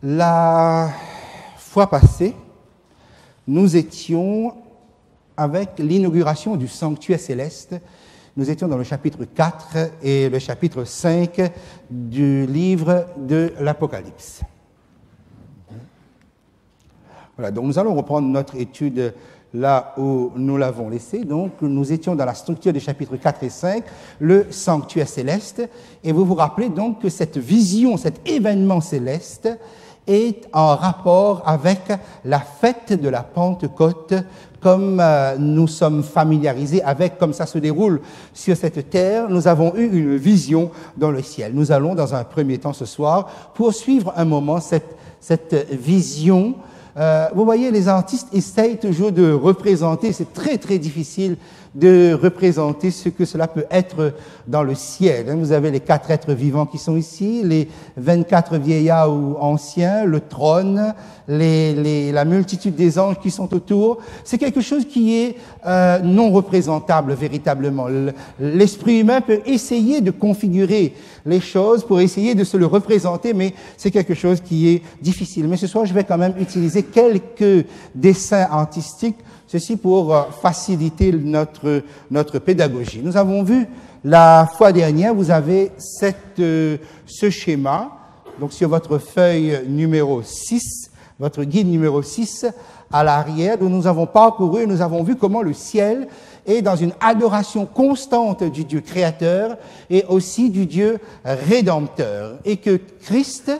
La fois passée, nous étions avec l'inauguration du sanctuaire céleste. Nous étions dans le chapitre 4 et le chapitre 5 du livre de l'Apocalypse. Voilà, donc nous allons reprendre notre étude là où nous l'avons laissé. Donc, nous étions dans la structure des chapitres 4 et 5, le sanctuaire céleste. Et vous vous rappelez donc que cette vision, cet événement céleste est en rapport avec la fête de la Pentecôte, comme nous sommes familiarisés avec, comme ça se déroule sur cette terre. Nous avons eu une vision dans le ciel. Nous allons, dans un premier temps ce soir, poursuivre un moment cette vision. Vous voyez, les artistes essayent toujours de représenter, c'est très très difficile de représenter ce que cela peut être dans le ciel. Vous avez les 4 êtres vivants qui sont ici, les 24 vieillards ou anciens, le trône, la multitude des anges qui sont autour. C'est quelque chose qui est non représentable véritablement. L'esprit humain peut essayer de configurer les choses pour essayer de se le représenter, mais c'est quelque chose qui est difficile. Mais ce soir, je vais quand même utiliser quelques dessins artistiques, ceci pour faciliter notre pédagogie. Nous avons vu la fois dernière, vous avez ce schéma, donc sur votre feuille numéro 6, votre guide numéro 6, à l'arrière, où nous avons parcouru et nous avons vu comment le ciel est dans une adoration constante du Dieu créateur et aussi du Dieu rédempteur, et que Christ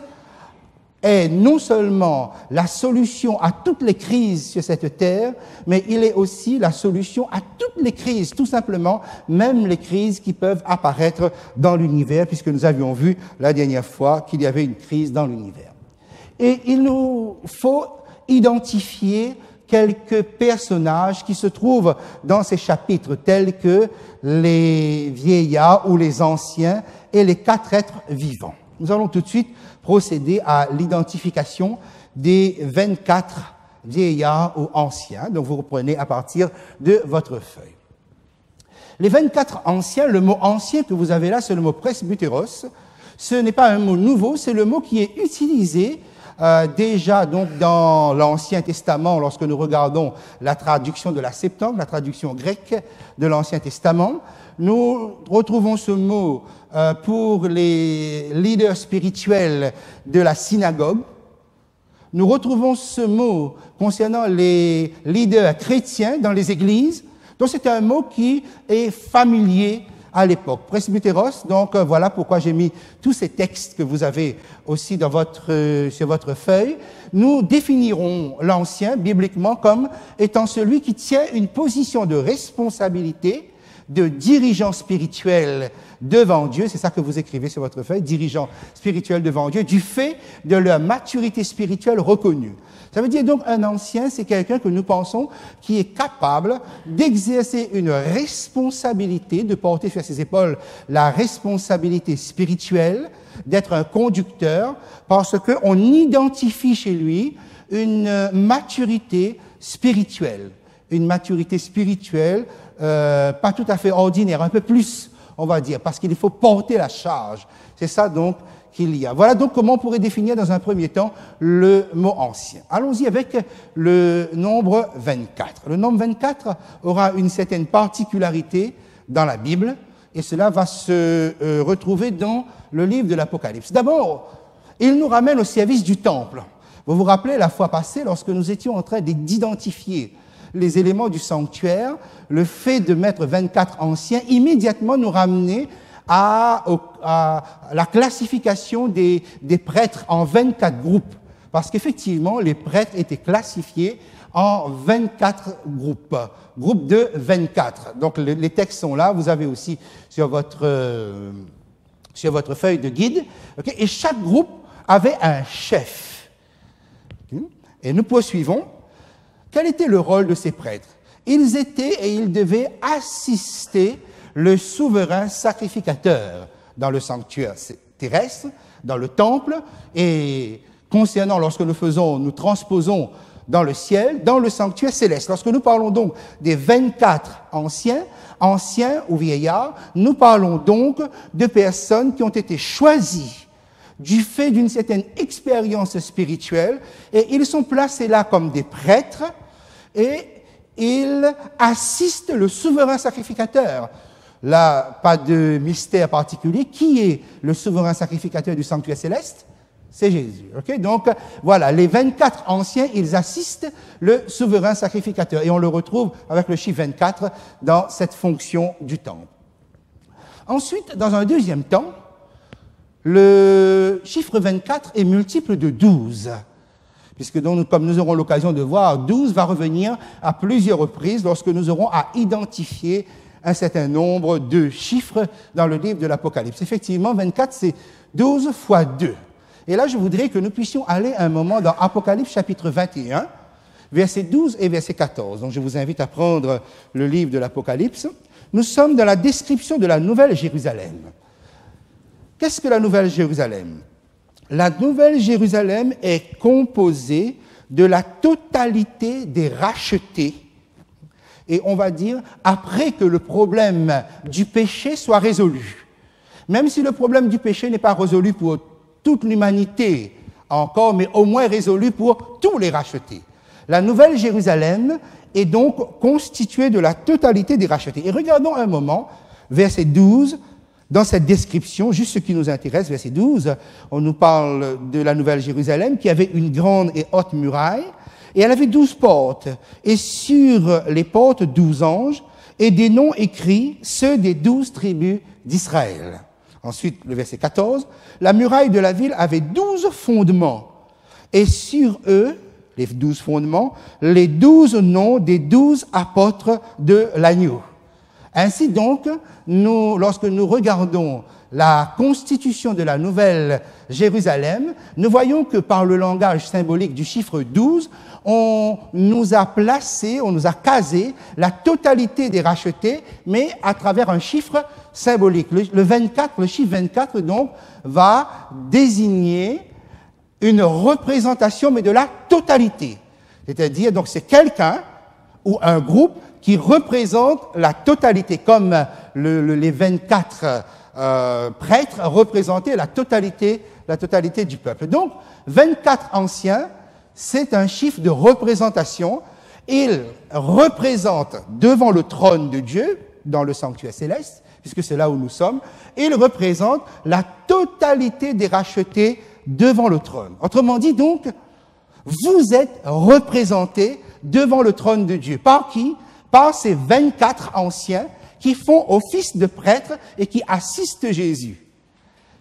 est non seulement la solution à toutes les crises sur cette terre, mais il est aussi la solution à toutes les crises, tout simplement, même les crises qui peuvent apparaître dans l'univers, puisque nous avions vu la dernière fois qu'il y avait une crise dans l'univers. Et il nous faut identifier quelques personnages qui se trouvent dans ces chapitres, tels que les vieillards ou les anciens et les 4 êtres vivants. Nous allons tout de suite procéder à l'identification des 24 vieillards ou anciens. Donc, vous reprenez à partir de votre feuille. Les 24 anciens, le mot ancien que vous avez là, c'est le mot presbyteros. Ce n'est pas un mot nouveau, c'est le mot qui est utilisé déjà donc dans l'Ancien Testament, lorsque nous regardons la traduction de la Septante, la traduction grecque de l'Ancien Testament. Nous retrouvons ce mot pour les leaders spirituels de la synagogue. Nous retrouvons ce mot concernant les leaders chrétiens dans les églises. Donc c'est un mot qui est familier à l'époque. Presbyteros, donc voilà pourquoi j'ai mis tous ces textes que vous avez aussi dans sur votre feuille. Nous définirons l'ancien bibliquement comme étant celui qui tient une position de responsabilité, de dirigeant spirituel devant Dieu, c'est ça que vous écrivez sur votre feuille, dirigeant spirituel devant Dieu, du fait de leur maturité spirituelle reconnue. Ça veut dire donc un ancien, c'est quelqu'un que nous pensons qui est capable d'exercer une responsabilité, de porter sur ses épaules la responsabilité spirituelle, d'être un conducteur, parce qu'on identifie chez lui une maturité spirituelle. Une maturité spirituelle pas tout à fait ordinaire, un peu plus, on va dire, parce qu'il faut porter la charge. C'est ça donc qu'il y a. Voilà donc comment on pourrait définir dans un premier temps le mot ancien. Allons-y avec le nombre 24. Le nombre 24 aura une certaine particularité dans la Bible, et cela va se retrouver dans le livre de l'Apocalypse. D'abord, il nous ramène au service du temple. Vous vous rappelez la fois passée, lorsque nous étions en train d'identifier les éléments du sanctuaire, le fait de mettre 24 anciens immédiatement nous ramenait à la classification des prêtres en 24 groupes. Parce qu'effectivement, les prêtres étaient classifiés en 24 groupes de 24. Donc les textes sont là, vous avez aussi sur votre feuille de guide. Okay? Et chaque groupe avait un chef. Okay? Et nous poursuivons. Quel était le rôle de ces prêtres? Ils étaient et ils devaient assister le souverain sacrificateur dans le sanctuaire terrestre, dans le temple, et concernant, lorsque nous transposons dans le ciel, dans le sanctuaire céleste. Lorsque nous parlons donc des 24 anciens ou vieillards, nous parlons donc de personnes qui ont été choisies du fait d'une certaine expérience spirituelle, et ils sont placés là comme des prêtres, et ils assistent le souverain sacrificateur. Là, pas de mystère particulier. Qui est le souverain sacrificateur du sanctuaire céleste? C'est Jésus. Okay? Donc, voilà, les 24 anciens, ils assistent le souverain sacrificateur. Et on le retrouve avec le chiffre 24 dans cette fonction du temple. Ensuite, dans un deuxième temps, le chiffre 24 est multiple de 12. Puisque donc, comme nous aurons l'occasion de voir, 12 va revenir à plusieurs reprises lorsque nous aurons à identifier un certain nombre de chiffres dans le livre de l'Apocalypse. Effectivement, 24, c'est 12 fois 2. Et là, je voudrais que nous puissions aller un moment dans Apocalypse chapitre 21, versets 12 et verset 14. Donc, je vous invite à prendre le livre de l'Apocalypse. Nous sommes dans la description de la Nouvelle Jérusalem. Qu'est-ce que la Nouvelle Jérusalem? La Nouvelle Jérusalem est composée de la totalité des rachetés. Et on va dire, après que le problème du péché soit résolu. Même si le problème du péché n'est pas résolu pour toute l'humanité encore, mais au moins résolu pour tous les rachetés. La Nouvelle Jérusalem est donc constituée de la totalité des rachetés. Et regardons un moment, verset 12, dans cette description, juste ce qui nous intéresse, verset 12, on nous parle de la Nouvelle Jérusalem qui avait une grande et haute muraille, et elle avait 12 portes, et sur les portes 12 anges, et des noms écrits, ceux des 12 tribus d'Israël. Ensuite, le verset 14, la muraille de la ville avait 12 fondements, et sur eux, les 12 fondements, les 12 noms des 12 apôtres de l'agneau. Ainsi donc, lorsque nous regardons la constitution de la Nouvelle Jérusalem, nous voyons que par le langage symbolique du chiffre 12, on nous a placé, on nous a casé la totalité des rachetés, mais à travers un chiffre symbolique. Le 24, le chiffre 24, donc, va désigner une représentation, mais de la totalité. C'est-à-dire, donc, c'est quelqu'un ou un groupe qui représente la totalité, comme les 24 prêtres représentaient la totalité du peuple. Donc, 24 anciens, c'est un chiffre de représentation. Ils représentent devant le trône de Dieu, dans le sanctuaire céleste, puisque c'est là où nous sommes, ils représentent la totalité des rachetés devant le trône. Autrement dit, donc, vous êtes représentés devant le trône de Dieu. Par qui? Par ces 24 anciens qui font office de prêtres et qui assistent Jésus.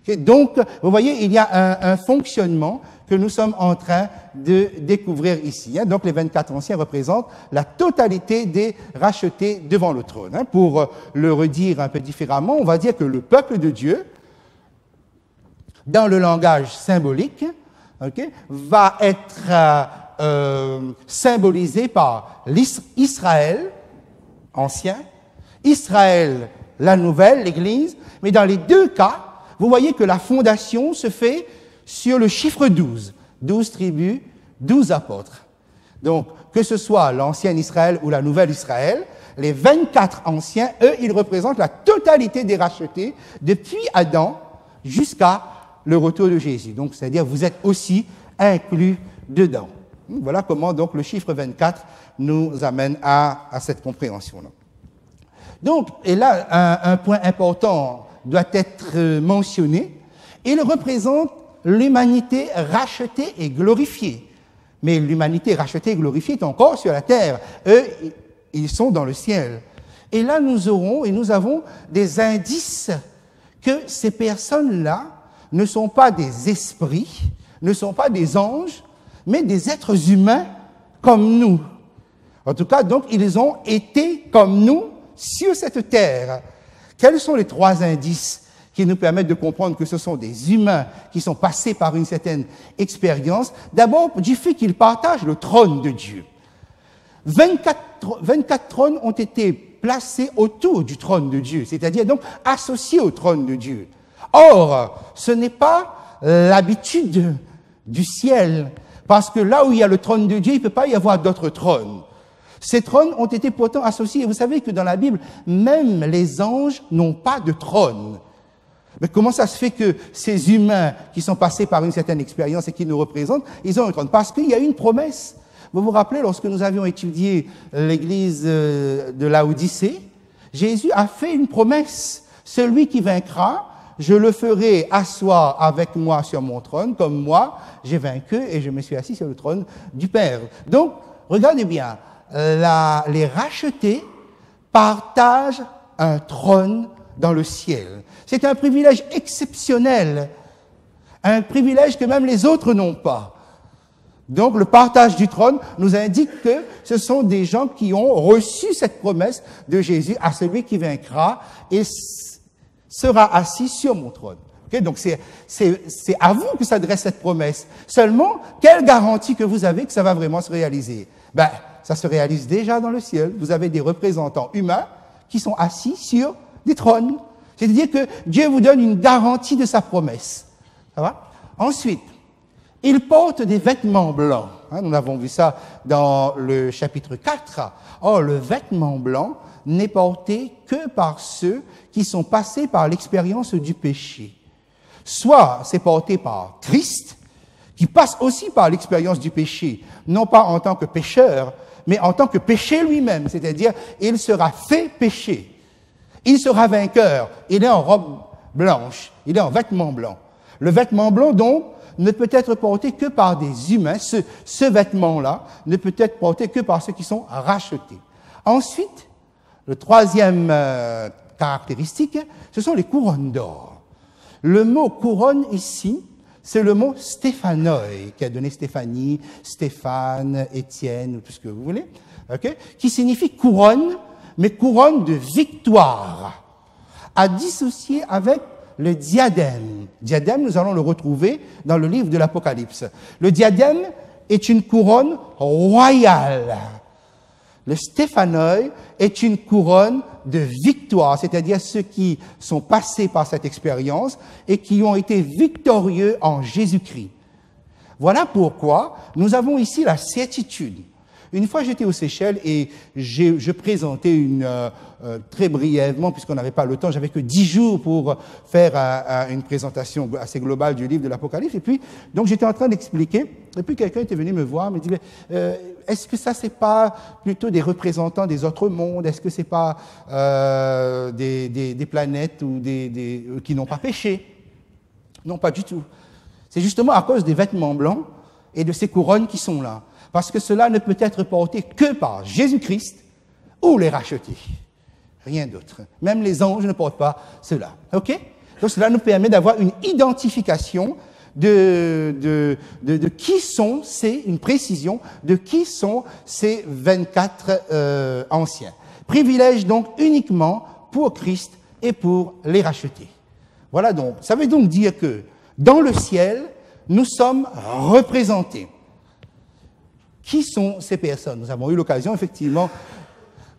Okay? Donc, vous voyez, il y a un fonctionnement que nous sommes en train de découvrir ici. Donc, les 24 anciens représentent la totalité des rachetés devant le trône. Pour le redire un peu différemment, on va dire que le peuple de Dieu, dans le langage symbolique, va être symbolisé par Israël ancien, Israël la nouvelle, l'Église, mais dans les deux cas, vous voyez que la fondation se fait sur le chiffre 12, 12 tribus, 12 apôtres. Donc, que ce soit l'ancien Israël ou la nouvelle Israël, les 24 anciens, eux, ils représentent la totalité des rachetés depuis Adam jusqu'à le retour de Jésus. Donc, c'est-à-dire, vous êtes aussi inclus dedans. Voilà comment, donc, le chiffre 24 nous amène à cette compréhension-là. Donc, et là, un point important doit être mentionné. Il représente l'humanité rachetée et glorifiée. Mais l'humanité rachetée et glorifiée est encore sur la terre. Eux, ils sont dans le ciel. Et là, nous avons des indices que ces personnes-là ne sont pas des esprits, ne sont pas des anges, mais des êtres humains comme nous. En tout cas, donc, ils ont été comme nous sur cette terre. Quels sont les 3 indices qui nous permettent de comprendre que ce sont des humains qui sont passés par une certaine expérience? D'abord, du fait qu'ils partagent le trône de Dieu. 24 trônes ont été placés autour du trône de Dieu, c'est-à-dire donc associés au trône de Dieu. Or, ce n'est pas l'habitude du ciel, parce que là où il y a le trône de Dieu, il ne peut pas y avoir d'autres trônes. Ces trônes ont été pourtant associés. Et vous savez que dans la Bible, même les anges n'ont pas de trône. Mais comment ça se fait que ces humains qui sont passés par une certaine expérience et qui nous représentent, ils ont un trône? Parce qu'il y a une promesse. Vous vous rappelez, lorsque nous avions étudié l'église de Laodicée, Jésus a fait une promesse. Celui qui vaincra, je le ferai asseoir avec moi sur mon trône, comme moi, j'ai vaincu et je me suis assis sur le trône du Père. Donc, regardez bien, les rachetés partagent un trône dans le ciel. C'est un privilège exceptionnel, un privilège que même les autres n'ont pas. Donc, le partage du trône nous indique que ce sont des gens qui ont reçu cette promesse de Jésus à celui qui vaincra et sera assis sur mon trône. Okay? Donc, c'est à vous que s'adresse cette promesse. Seulement, quelle garantie que vous avez que ça va vraiment se réaliser? Ben, ça se réalise déjà dans le ciel. Vous avez des représentants humains qui sont assis sur des trônes. C'est-à-dire que Dieu vous donne une garantie de sa promesse. Ça va? Ensuite, ils portent des vêtements blancs. Nous avons vu ça dans le chapitre 4. Or, le vêtement blanc n'est porté que par ceux qui sont passés par l'expérience du péché. Soit c'est porté par Christ, qui passe aussi par l'expérience du péché, non pas en tant que pécheur, mais en tant que péché lui-même, c'est-à-dire il sera fait péché. Il sera vainqueur. Il est en robe blanche. Il est en vêtement blanc. Le vêtement blanc, donc, ne peut être porté que par des humains. Ce vêtement-là ne peut être porté que par ceux qui sont rachetés. Ensuite, le troisième caractéristique, ce sont les couronnes d'or. Le mot couronne ici, c'est le mot stéphanoi, qui a donné Stéphanie, Stéphane, Étienne, ou tout ce que vous voulez, okay, qui signifie couronne, mais couronne de victoire, à dissocier avec le diadème. Diadème, nous allons le retrouver dans le livre de l'Apocalypse. Le diadème est une couronne royale. Le stéphanoi est une couronne de victoire, c'est-à-dire ceux qui sont passés par cette expérience et qui ont été victorieux en Jésus-Christ. Voilà pourquoi nous avons ici la certitude. Une fois, j'étais aux Seychelles et je présentais très brièvement, puisqu'on n'avait pas le temps, j'avais que 10 jours pour faire une présentation assez globale du livre de l'Apocalypse. Et puis, donc, j'étais en train d'expliquer. Et puis, quelqu'un était venu me voir, me dit, est-ce que ça, c'est pas plutôt des représentants des autres mondes? Est-ce que c'est pas des planètes ou qui n'ont pas péché? Non, pas du tout. C'est justement à cause des vêtements blancs et de ces couronnes qui sont là. Parce que cela ne peut être porté que par Jésus-Christ ou les rachetés. Rien d'autre. Même les anges ne portent pas cela. OK? Donc cela nous permet d'avoir une identification de qui sont une précision de qui sont ces 24 anciens. Privilège donc uniquement pour Christ et pour les rachetés. Voilà donc. Ça veut donc dire que dans le ciel, nous sommes représentés. Qui sont ces personnes? Nous avons eu l'occasion, effectivement,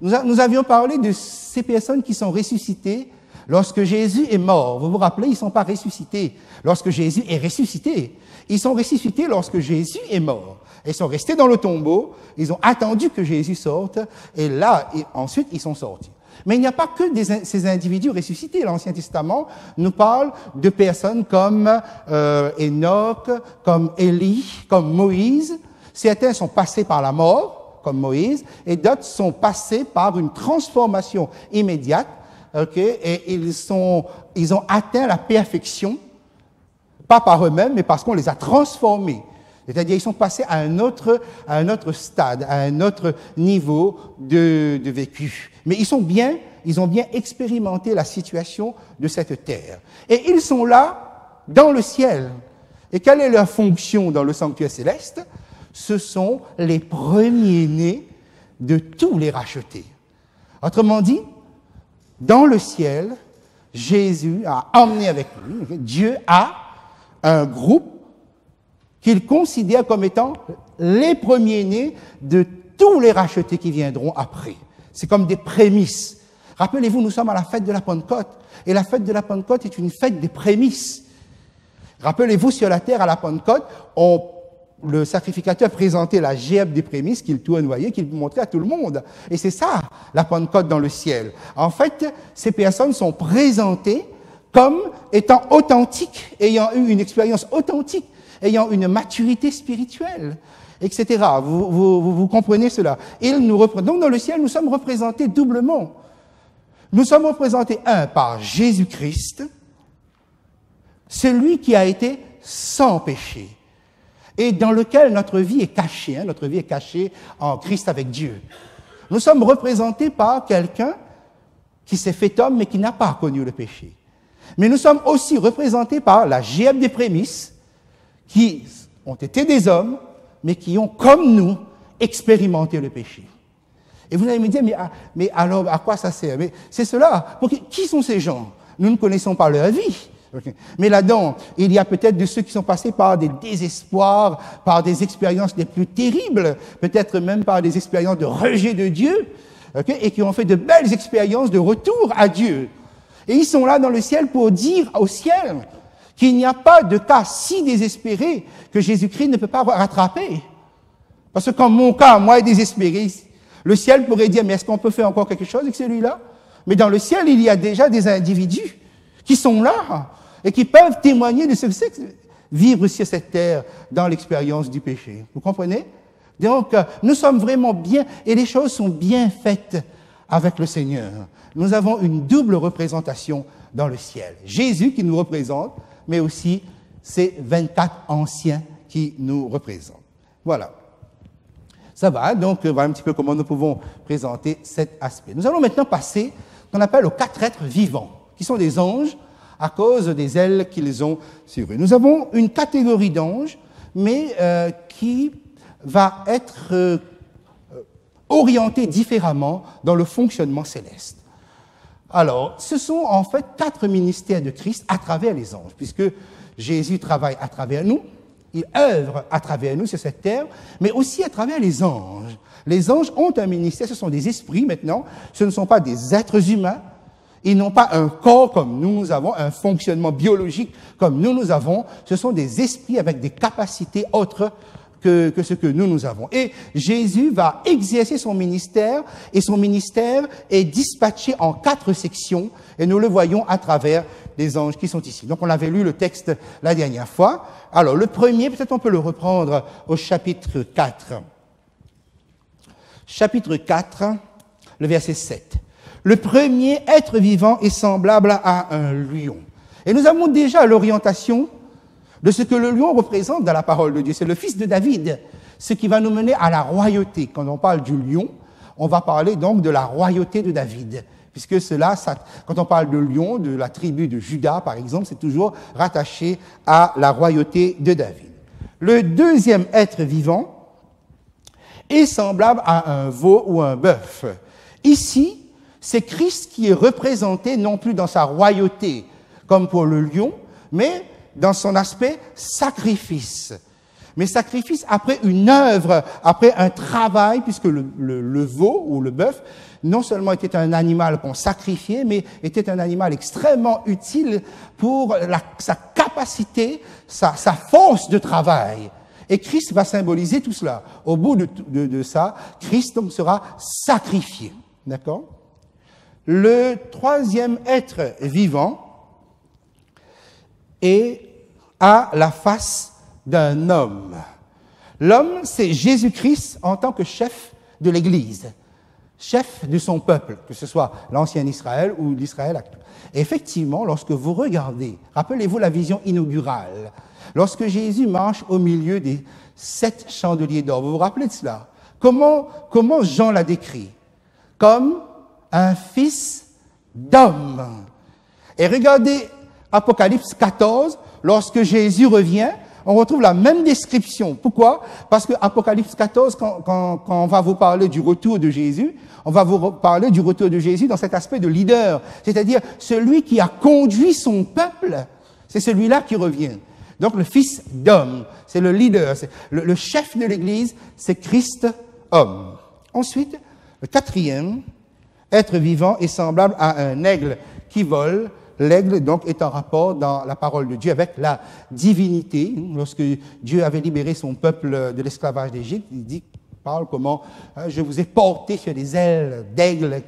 nous avions parlé de ces personnes qui sont ressuscitées lorsque Jésus est mort. Vous vous rappelez, ils ne sont pas ressuscités lorsque Jésus est ressuscité. Ils sont ressuscités lorsque Jésus est mort. Ils sont restés dans le tombeau, ils ont attendu que Jésus sorte, et là, ensuite, ils sont sortis. Mais il n'y a pas que ces individus ressuscités. L'Ancien Testament nous parle de personnes comme Enoch, comme Élie, comme Moïse. Certains sont passés par la mort, comme Moïse, et d'autres sont passés par une transformation immédiate, okay, et ils ont atteint la perfection, pas par eux-mêmes, mais parce qu'on les a transformés. C'est-à-dire, ils sont passés à un autre stade, à un autre niveau de vécu. Mais ils ont bien expérimenté la situation de cette terre. Et ils sont là, dans le ciel. Et quelle est leur fonction dans le sanctuaire céleste? Ce sont les premiers-nés de tous les rachetés. Autrement dit, dans le ciel, Jésus a emmené avec lui, Dieu a un groupe qu'il considère comme étant les premiers-nés de tous les rachetés qui viendront après. C'est comme des prémices. Rappelez-vous, nous sommes à la fête de la Pentecôte, et la fête de la Pentecôte est une fête des prémices. Rappelez-vous, sur la terre, à la Pentecôte, le sacrificateur présentait la gerbe des prémices qu'il tournoyait, qu'il montrait à tout le monde. Et c'est ça, la Pentecôte dans le ciel. En fait, ces personnes sont présentées comme étant authentiques, ayant eu une expérience authentique, ayant une maturité spirituelle, etc. Vous comprenez cela? Donc dans le ciel, nous sommes représentés doublement. Nous sommes représentés, par Jésus-Christ, celui qui a été sans péché, et dans lequel notre vie est cachée. Notre vie est cachée en Christ avec Dieu. Nous sommes représentés par quelqu'un qui s'est fait homme, mais qui n'a pas connu le péché. Mais nous sommes aussi représentés par la Géhenne des prémices, qui ont été des hommes, mais qui ont, comme nous, expérimenté le péché. Et vous allez me dire, mais alors, à quoi ça sert? Mais c'est cela. Qui sont ces gens? Nous ne connaissons pas leur vie. Okay. Mais là-dedans, il y a peut-être de ceux qui sont passés par des désespoirs, par des expériences les plus terribles, peut-être même par des expériences de rejet de Dieu, okay, et qui ont fait de belles expériences de retour à Dieu. Et ils sont là dans le ciel pour dire au ciel qu'il n'y a pas de cas si désespéré que Jésus-Christ ne peut pas rattraper. Parce que quand mon cas, moi, est désespéré, le ciel pourrait dire, mais est-ce qu'on peut faire encore quelque chose avec celui-là? Mais dans le ciel, il y a déjà des individus qui sont là et qui peuvent témoigner de ce que c'est que vivre sur cette terre dans l'expérience du péché. Vous comprenez? Donc, nous sommes vraiment bien, et les choses sont bien faites avec le Seigneur. Nous avons une double représentation dans le ciel. Jésus qui nous représente, mais aussi ces 24 anciens qui nous représentent. Voilà. Ça va, donc voilà un petit peu comment nous pouvons présenter cet aspect. Nous allons maintenant passer, qu'on appelle aux 4 êtres vivants, qui sont des anges à cause des ailes qu'ils ont sur eux. Nous avons une catégorie d'anges, mais qui va être orientée différemment dans le fonctionnement céleste. Alors, ce sont en fait 4 ministères de Christ à travers les anges, puisque Jésus travaille à travers nous, il œuvre à travers nous sur cette terre, mais aussi à travers les anges. Les anges ont un ministère, ce sont des esprits maintenant, ce ne sont pas des êtres humains, ils n'ont pas un corps comme nous avons, un fonctionnement biologique comme nous avons, ce sont des esprits avec des capacités autres que ce que nous avons. Et Jésus va exercer son ministère, et son ministère est dispatché en 4 sections, et nous le voyons à travers les anges qui sont ici. Donc on avait lu le texte la dernière fois. Alors le premier, peut-être on peut le reprendre au chapitre 4. Chapitre 4, le verset 7. Le premier être vivant est semblable à un lion. Et nous avons déjà l'orientation de ce que le lion représente dans la parole de Dieu. C'est le fils de David, ce qui va nous mener à la royauté. Quand on parle du lion, on va parler donc de la royauté de David. Puisque cela, quand on parle de lion, de la tribu de Juda, par exemple, c'est toujours rattaché à la royauté de David. Le deuxième être vivant est semblable à un veau ou un bœuf. Ici, c'est Christ qui est représenté non plus dans sa royauté, comme pour le lion, mais dans son aspect sacrifice. Mais sacrifice après une œuvre, après un travail, puisque le veau ou le bœuf, non seulement était un animal qu'on sacrifiait, mais était un animal extrêmement utile pour sa capacité, sa force de travail. Et Christ va symboliser tout cela. Au bout de ça, Christ donc sera sacrifié. D'accord? Le troisième être vivant a la face d'un homme. L'homme, c'est Jésus-Christ en tant que chef de l'Église, chef de son peuple, que ce soit l'ancien Israël ou l'Israël actuel. Effectivement, lorsque vous regardez, rappelez-vous la vision inaugurale, lorsque Jésus marche au milieu des 7 chandeliers d'or, vous vous rappelez de cela? Comment Jean l'a décrit? Comme un fils d'homme. Et regardez Apocalypse 14, lorsque Jésus revient, on retrouve la même description. Pourquoi? Parce que Apocalypse 14, quand on va vous parler du retour de Jésus, on va vous parler du retour de Jésus dans cet aspect de leader, c'est-à-dire celui qui a conduit son peuple, c'est celui-là qui revient. Donc le fils d'homme, c'est le leader, c'est le chef de l'Église, c'est Christ homme. Ensuite, le quatrième être vivant est semblable à un aigle qui vole. L'aigle, donc, est en rapport dans la parole de Dieu avec la divinité. Lorsque Dieu avait libéré son peuple de l'esclavage d'Égypte, il parle comment je vous ai porté sur des ailes d'aigle,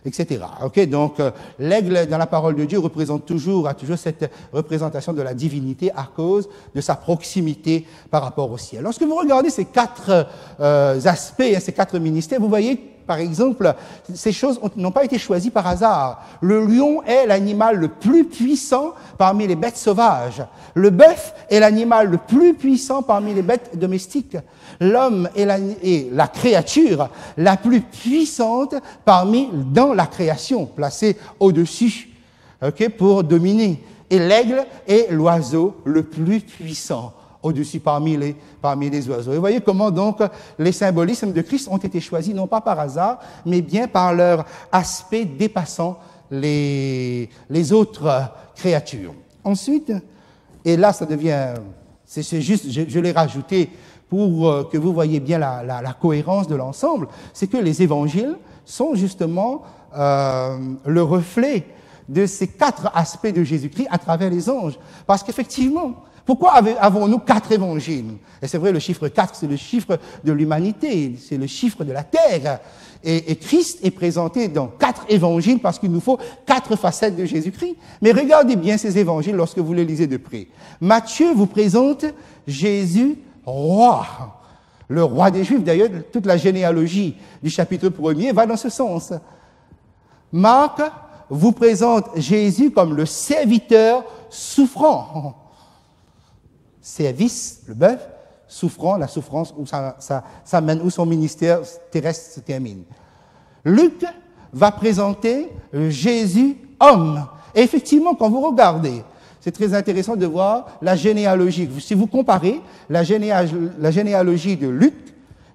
etc. Ok, donc l'aigle dans la parole de Dieu a toujours cette représentation de la divinité à cause de sa proximité par rapport au ciel. Lorsque vous regardez ces quatre aspects, ces quatre ministères, vous voyez par exemple, ces choses n'ont pas été choisies par hasard. Le lion est l'animal le plus puissant parmi les bêtes sauvages. Le bœuf est l'animal le plus puissant parmi les bêtes domestiques. L'homme est la créature la plus puissante dans la création, placée au-dessus, pour dominer. Et l'aigle est l'oiseau le plus puissant au-dessus parmi les oiseaux. Et vous voyez comment donc les symbolismes de Christ ont été choisis non pas par hasard, mais bien par leur aspect dépassant les autres créatures. Ensuite, et là ça devient, c'est juste, je l'ai rajouté pour que vous voyez bien la cohérence de l'ensemble, c'est que les évangiles sont justement le reflet de ces quatre aspects de Jésus-Christ à travers les anges. Parce qu'effectivement, pourquoi avons-nous 4 évangiles? Et c'est vrai, le chiffre 4, c'est le chiffre de l'humanité, c'est le chiffre de la terre. Et Christ est présenté dans 4 évangiles parce qu'il nous faut 4 facettes de Jésus-Christ. Mais regardez bien ces évangiles lorsque vous les lisez de près. Matthieu vous présente Jésus roi. Le roi des Juifs, d'ailleurs, toute la généalogie du chapitre 1er va dans ce sens. Marc vous présente Jésus comme le serviteur souffrant. Service, le bœuf, souffrant, la souffrance, où ça mène, où son ministère terrestre se termine. Luc va présenter Jésus homme. Et effectivement, quand vous regardez, c'est très intéressant de voir la généalogie. Si vous comparez la généalogie de Luc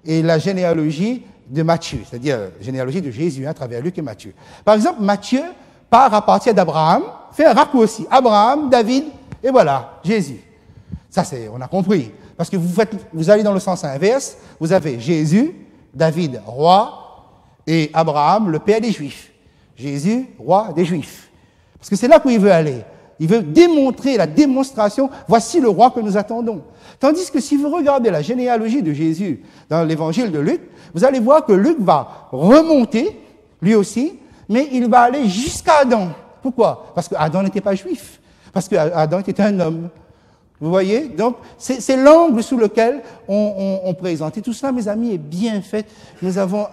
et la généalogie de Matthieu, c'est-à-dire la généalogie de Jésus à travers Luc et Matthieu. Par exemple, Matthieu part à partir d'Abraham, fait un raccourci. Abraham, David, et voilà, Jésus. Ça, on a compris. Parce que vous allez dans le sens inverse, vous avez Jésus, David, roi, et Abraham, le père des Juifs. Jésus, roi des Juifs. Parce que c'est là où il veut aller. Il veut démontrer la démonstration, voici le roi que nous attendons. Tandis que si vous regardez la généalogie de Jésus dans l'évangile de Luc, vous allez voir que Luc va remonter, lui aussi, mais il va aller jusqu'à Adam. Pourquoi? Parce qu'Adam n'était pas juif. Parce qu'Adam était un homme. Vous voyez? Donc, c'est l'angle sous lequel on présente. Et tout cela, mes amis, est bien fait. Nous avons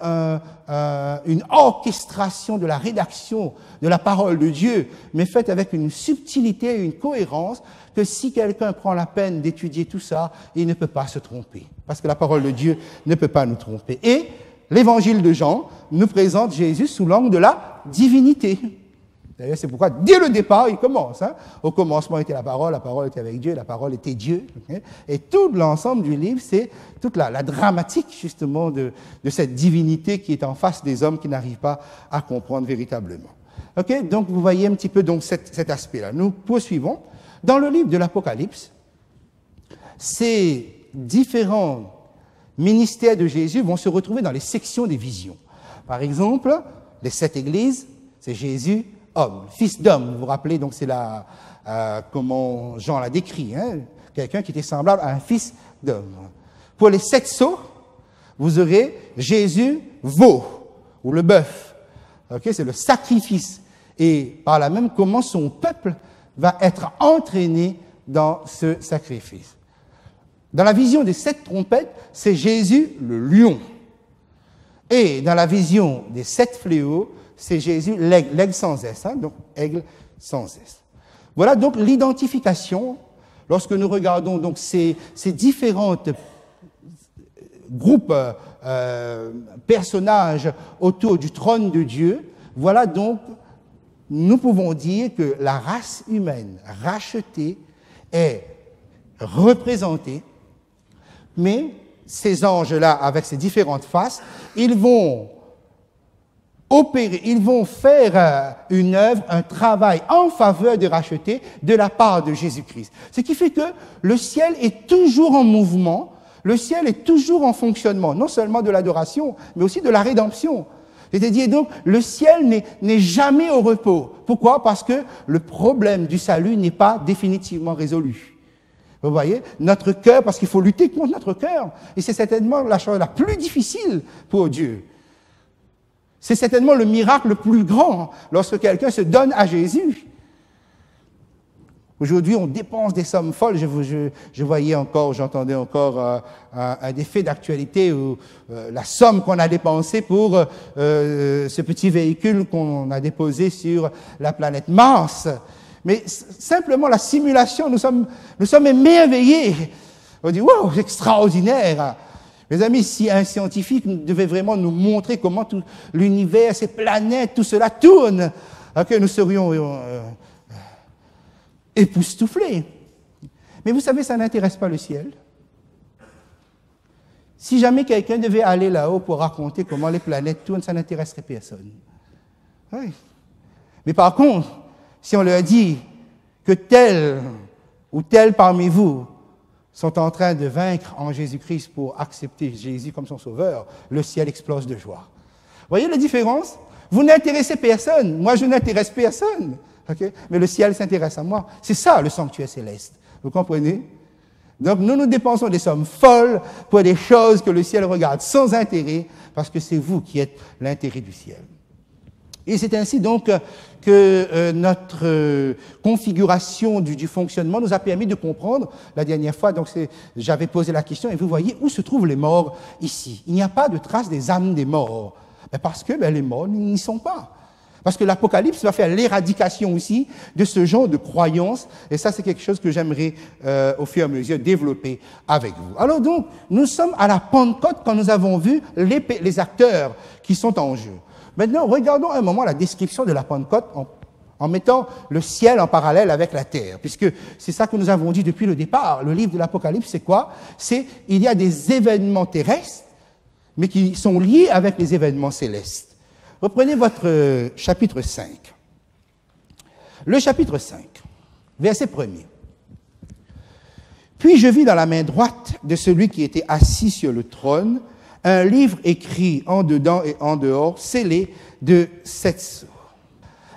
une orchestration de la rédaction de la parole de Dieu, mais faite avec une subtilité et une cohérence que si quelqu'un prend la peine d'étudier tout ça, il ne peut pas se tromper. Parce que la parole de Dieu ne peut pas nous tromper. Et l'évangile de Jean nous présente Jésus sous l'angle de la divinité. D'ailleurs, c'est pourquoi, dès le départ, il commence. Au commencement était la parole était avec Dieu, la parole était Dieu. Et tout l'ensemble du livre, c'est toute la dramatique, justement, de cette divinité qui est en face des hommes qui n'arrivent pas à comprendre véritablement. Donc, vous voyez un petit peu donc, cet aspect-là. Nous poursuivons. Dans le livre de l'Apocalypse, ces différents ministères de Jésus vont se retrouver dans les sections des visions. Par exemple, les 7 églises, c'est Jésus, homme, fils d'homme. Vous vous rappelez, donc c'est comment Jean l'a décrit, quelqu'un qui était semblable à un fils d'homme. Pour les 7 sceaux, vous aurez Jésus veau, ou le bœuf. C'est le sacrifice. Et par là même, comment son peuple va être entraîné dans ce sacrifice. Dans la vision des 7 trompettes, c'est Jésus le lion. Et dans la vision des 7 fléaux, c'est Jésus l'aigle sans S, donc aigle sans S. Voilà donc l'identification, lorsque nous regardons donc ces différentes groupes, personnages autour du trône de Dieu, voilà donc, nous pouvons dire que la race humaine rachetée est représentée, mais ces anges-là, avec ces différentes faces, ils vont opérer, ils vont faire une œuvre, un travail en faveur des rachetés de la part de Jésus-Christ. Ce qui fait que le ciel est toujours en mouvement, le ciel est toujours en fonctionnement, non seulement de l'adoration, mais aussi de la rédemption. C'est-à-dire donc, le ciel n'est jamais au repos. Pourquoi? Parce que le problème du salut n'est pas définitivement résolu. Vous voyez? Notre cœur, parce qu'il faut lutter contre notre cœur. Et c'est certainement la chose la plus difficile pour Dieu. C'est certainement le miracle le plus grand lorsque quelqu'un se donne à Jésus. Aujourd'hui, on dépense des sommes folles. Je voyais encore, j'entendais encore un des faits d'actualité où la somme qu'on a dépensée pour ce petit véhicule qu'on a déposé sur la planète Mars. Mais simplement la simulation, nous sommes émerveillés. On dit, wow, c'est extraordinaire. Mes amis, si un scientifique devait vraiment nous montrer comment tout l'univers, ces planètes, tout cela tourne, que nous serions époustouflés. Mais vous savez, ça n'intéresse pas le ciel. Si jamais quelqu'un devait aller là-haut pour raconter comment les planètes tournent, ça n'intéresserait personne. Oui. Mais par contre, si on leur dit que tel ou tel parmi vous sont en train de vaincre en Jésus-Christ pour accepter Jésus comme son sauveur, le ciel explose de joie. Voyez la différence? Vous n'intéressez personne. Moi, je n'intéresse personne. Okay? Mais le ciel s'intéresse à moi. C'est ça, le sanctuaire céleste. Vous comprenez? Donc, nous dépensons des sommes folles pour des choses que le ciel regarde sans intérêt, parce que c'est vous qui êtes l'intérêt du ciel. Et c'est ainsi donc que notre configuration du fonctionnement nous a permis de comprendre la dernière fois. Donc j'avais posé la question et vous voyez où se trouvent les morts ici. Il n'y a pas de trace des âmes des morts. Parce que les morts n'y sont pas. Parce que l'Apocalypse va faire l'éradication aussi de ce genre de croyances. Et ça, c'est quelque chose que j'aimerais, au fur et à mesure, développer avec vous. Alors donc, nous sommes à la Pentecôte quand nous avons vu les acteurs qui sont en jeu. Maintenant, regardons un moment la description de la Pentecôte en mettant le ciel en parallèle avec la terre, puisque c'est ça que nous avons dit depuis le départ. Le livre de l'Apocalypse, c'est quoi? Il y a des événements terrestres, mais qui sont liés avec les événements célestes. Reprenez votre chapitre 5. Le chapitre 5, verset 1er. Puis je vis dans la main droite de celui qui était assis sur le trône un livre écrit en dedans et en dehors, scellé de 7 sceaux.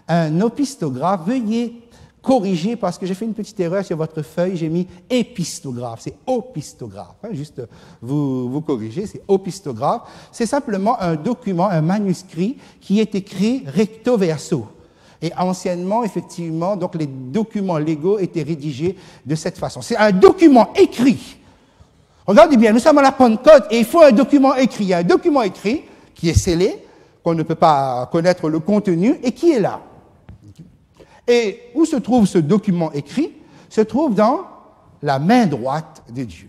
Un opistographe, veuillez corriger, parce que j'ai fait une petite erreur sur votre feuille, j'ai mis épistographe, c'est opistographe, juste vous corrigez, c'est opistographe. C'est simplement un document, un manuscrit qui est écrit recto verso. Et anciennement, effectivement, donc les documents légaux étaient rédigés de cette façon. C'est un document écrit. Regardez bien, nous sommes à la Pentecôte et il faut un document écrit. Il y a un document écrit qui est scellé, qu'on ne peut pas connaître le contenu, et qui est là. Et où se trouve ce document écrit? Se trouve dans la main droite de Dieu.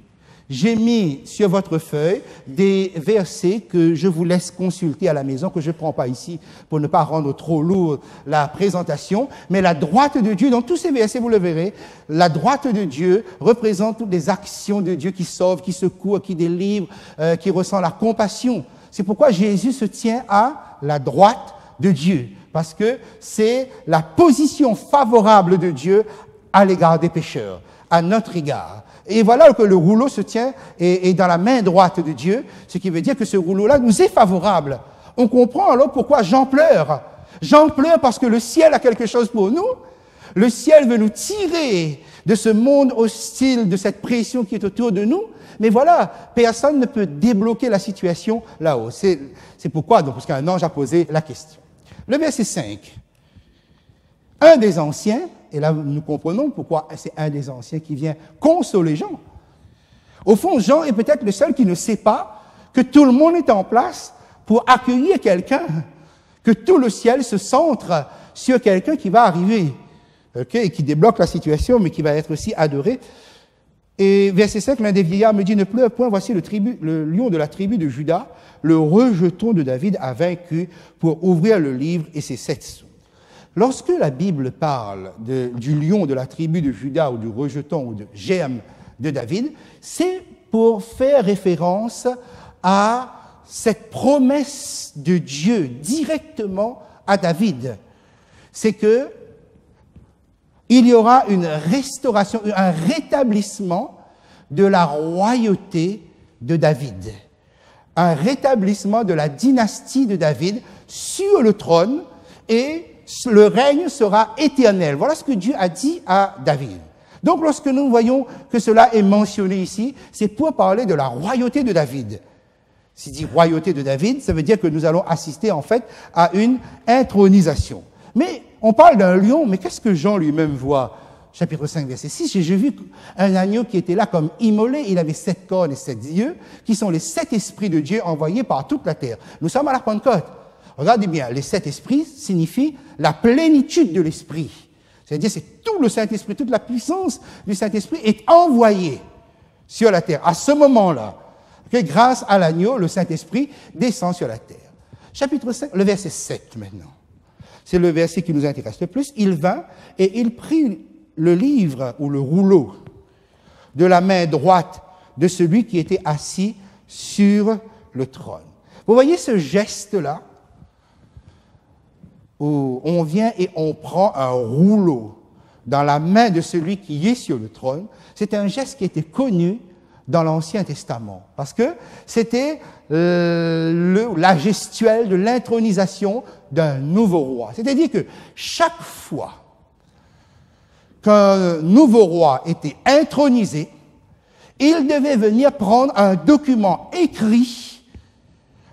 J'ai mis sur votre feuille des versets que je vous laisse consulter à la maison, que je ne prends pas ici pour ne pas rendre trop lourd la présentation, mais la droite de Dieu, dans tous ces versets, vous le verrez, la droite de Dieu représente toutes les actions de Dieu qui sauvent, qui secouent, qui délivrent, qui ressent la compassion. C'est pourquoi Jésus se tient à la droite de Dieu, parce que c'est la position favorable de Dieu à l'égard des pécheurs, à notre égard. Et voilà que le rouleau se tient et dans la main droite de Dieu, ce qui veut dire que ce rouleau-là nous est favorable. On comprend alors pourquoi Jean pleure. Jean pleure parce que le ciel a quelque chose pour nous. Le ciel veut nous tirer de ce monde hostile, de cette pression qui est autour de nous. Mais voilà, personne ne peut débloquer la situation là-haut. C'est pourquoi, donc, parce qu'un ange a posé la question. Le verset 5. Un des anciens, et là nous comprenons pourquoi c'est un des anciens qui vient consoler Jean. Au fond, Jean est peut-être le seul qui ne sait pas que tout le monde est en place pour accueillir quelqu'un, que tout le ciel se centre sur quelqu'un qui va arriver, et qui débloque la situation, mais qui va être aussi adoré. Et verset 5, l'un des vieillards me dit, ne pleure point, voici le lion de la tribu de Juda, le rejeton de David a vaincu pour ouvrir le livre et ses 7 sceaux. Lorsque la Bible parle du lion de la tribu de Juda ou du rejeton ou de germe de David, c'est pour faire référence à cette promesse de Dieu directement à David. C'est que il y aura une restauration, un rétablissement de la royauté de David. Un rétablissement de la dynastie de David sur le trône et le règne sera éternel. Voilà ce que Dieu a dit à David. Donc, lorsque nous voyons que cela est mentionné ici, c'est pour parler de la royauté de David. S'il dit royauté de David, ça veut dire que nous allons assister en fait à une intronisation. Mais on parle d'un lion, mais qu'est-ce que Jean lui-même voit? Chapitre 5, verset 6, j'ai vu un agneau qui était là comme immolé, il avait 7 cornes et 7 yeux, qui sont les 7 esprits de Dieu envoyés par toute la terre. Nous sommes à la Pentecôte. Regardez bien, les 7 esprits signifient la plénitude de l'esprit. C'est-à-dire, c'est tout le Saint-Esprit, toute la puissance du Saint-Esprit est envoyée sur la terre. À ce moment-là, grâce à l'agneau, le Saint-Esprit descend sur la terre. Chapitre 5, le verset 7 maintenant. C'est le verset qui nous intéresse le plus. Il vint et il prit le livre ou le rouleau de la main droite de celui qui était assis sur le trône. Vous voyez ce geste-là où on vient et on prend un rouleau dans la main de celui qui est sur le trône. C'est un geste qui était connu dans l'Ancien Testament parce que c'était la gestuelle de l'intronisation d'un nouveau roi. C'est-à-dire que chaque fois qu'un nouveau roi était intronisé, il devait venir prendre un document écrit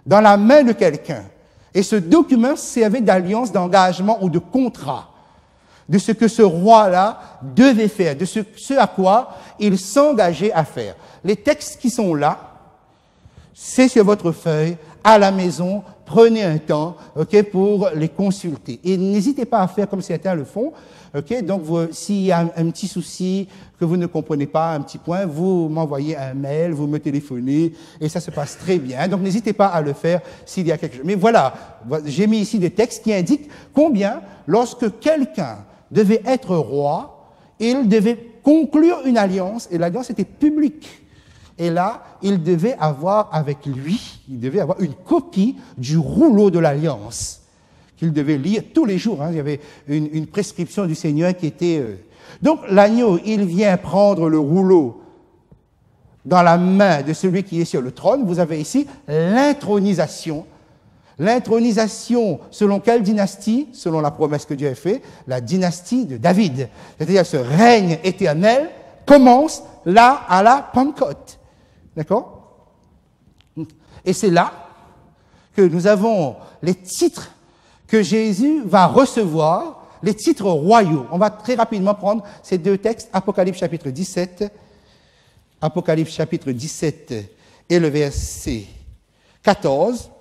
dans la main de quelqu'un. Et ce document servait d'alliance, d'engagement ou de contrat de ce que ce roi-là devait faire, de ce à quoi il s'engageait à faire. Les textes qui sont là, c'est sur votre feuille, à la maison, prenez un temps, pour les consulter. Et n'hésitez pas à faire comme certains le font, donc s'il y a un petit souci, que vous ne comprenez pas, un petit point, vous m'envoyez un mail, vous me téléphonez, et ça se passe très bien. Donc n'hésitez pas à le faire s'il y a quelque chose. Mais voilà, j'ai mis ici des textes qui indiquent combien, lorsque quelqu'un devait être roi, il devait conclure une alliance, et l'alliance était publique. Et là, il devait avoir avec lui, il devait avoir une copie du rouleau de l'alliance qu'il devait lire tous les jours. Il y avait une prescription du Seigneur qui était... Donc l'agneau, il vient prendre le rouleau dans la main de celui qui est sur le trône. Vous avez ici l'intronisation. L'intronisation, selon quelle dynastie? Selon la promesse que Dieu a faite, la dynastie de David. C'est-à-dire ce règne éternel commence là à la Pentecôte. D'accord? Et c'est là que nous avons les titres que Jésus va recevoir, les titres royaux. On va très rapidement prendre ces deux textes, Apocalypse chapitre 17 et le verset 14.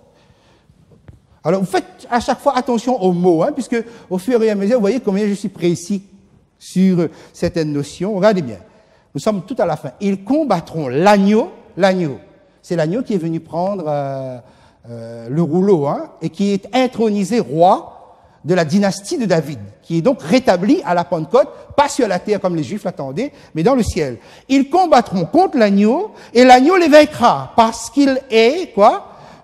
Alors, vous faites à chaque fois attention aux mots, puisque au fur et à mesure, vous voyez combien je suis précis sur certaines notions. Regardez bien, nous sommes tout à la fin. Ils combattront l'agneau, c'est l'agneau qui est venu prendre le rouleau, et qui est intronisé roi de la dynastie de David, qui est donc rétabli à la Pentecôte, pas sur la terre comme les Juifs l'attendaient, mais dans le ciel. Ils combattront contre l'agneau, et l'agneau les vaincra, parce qu'il est,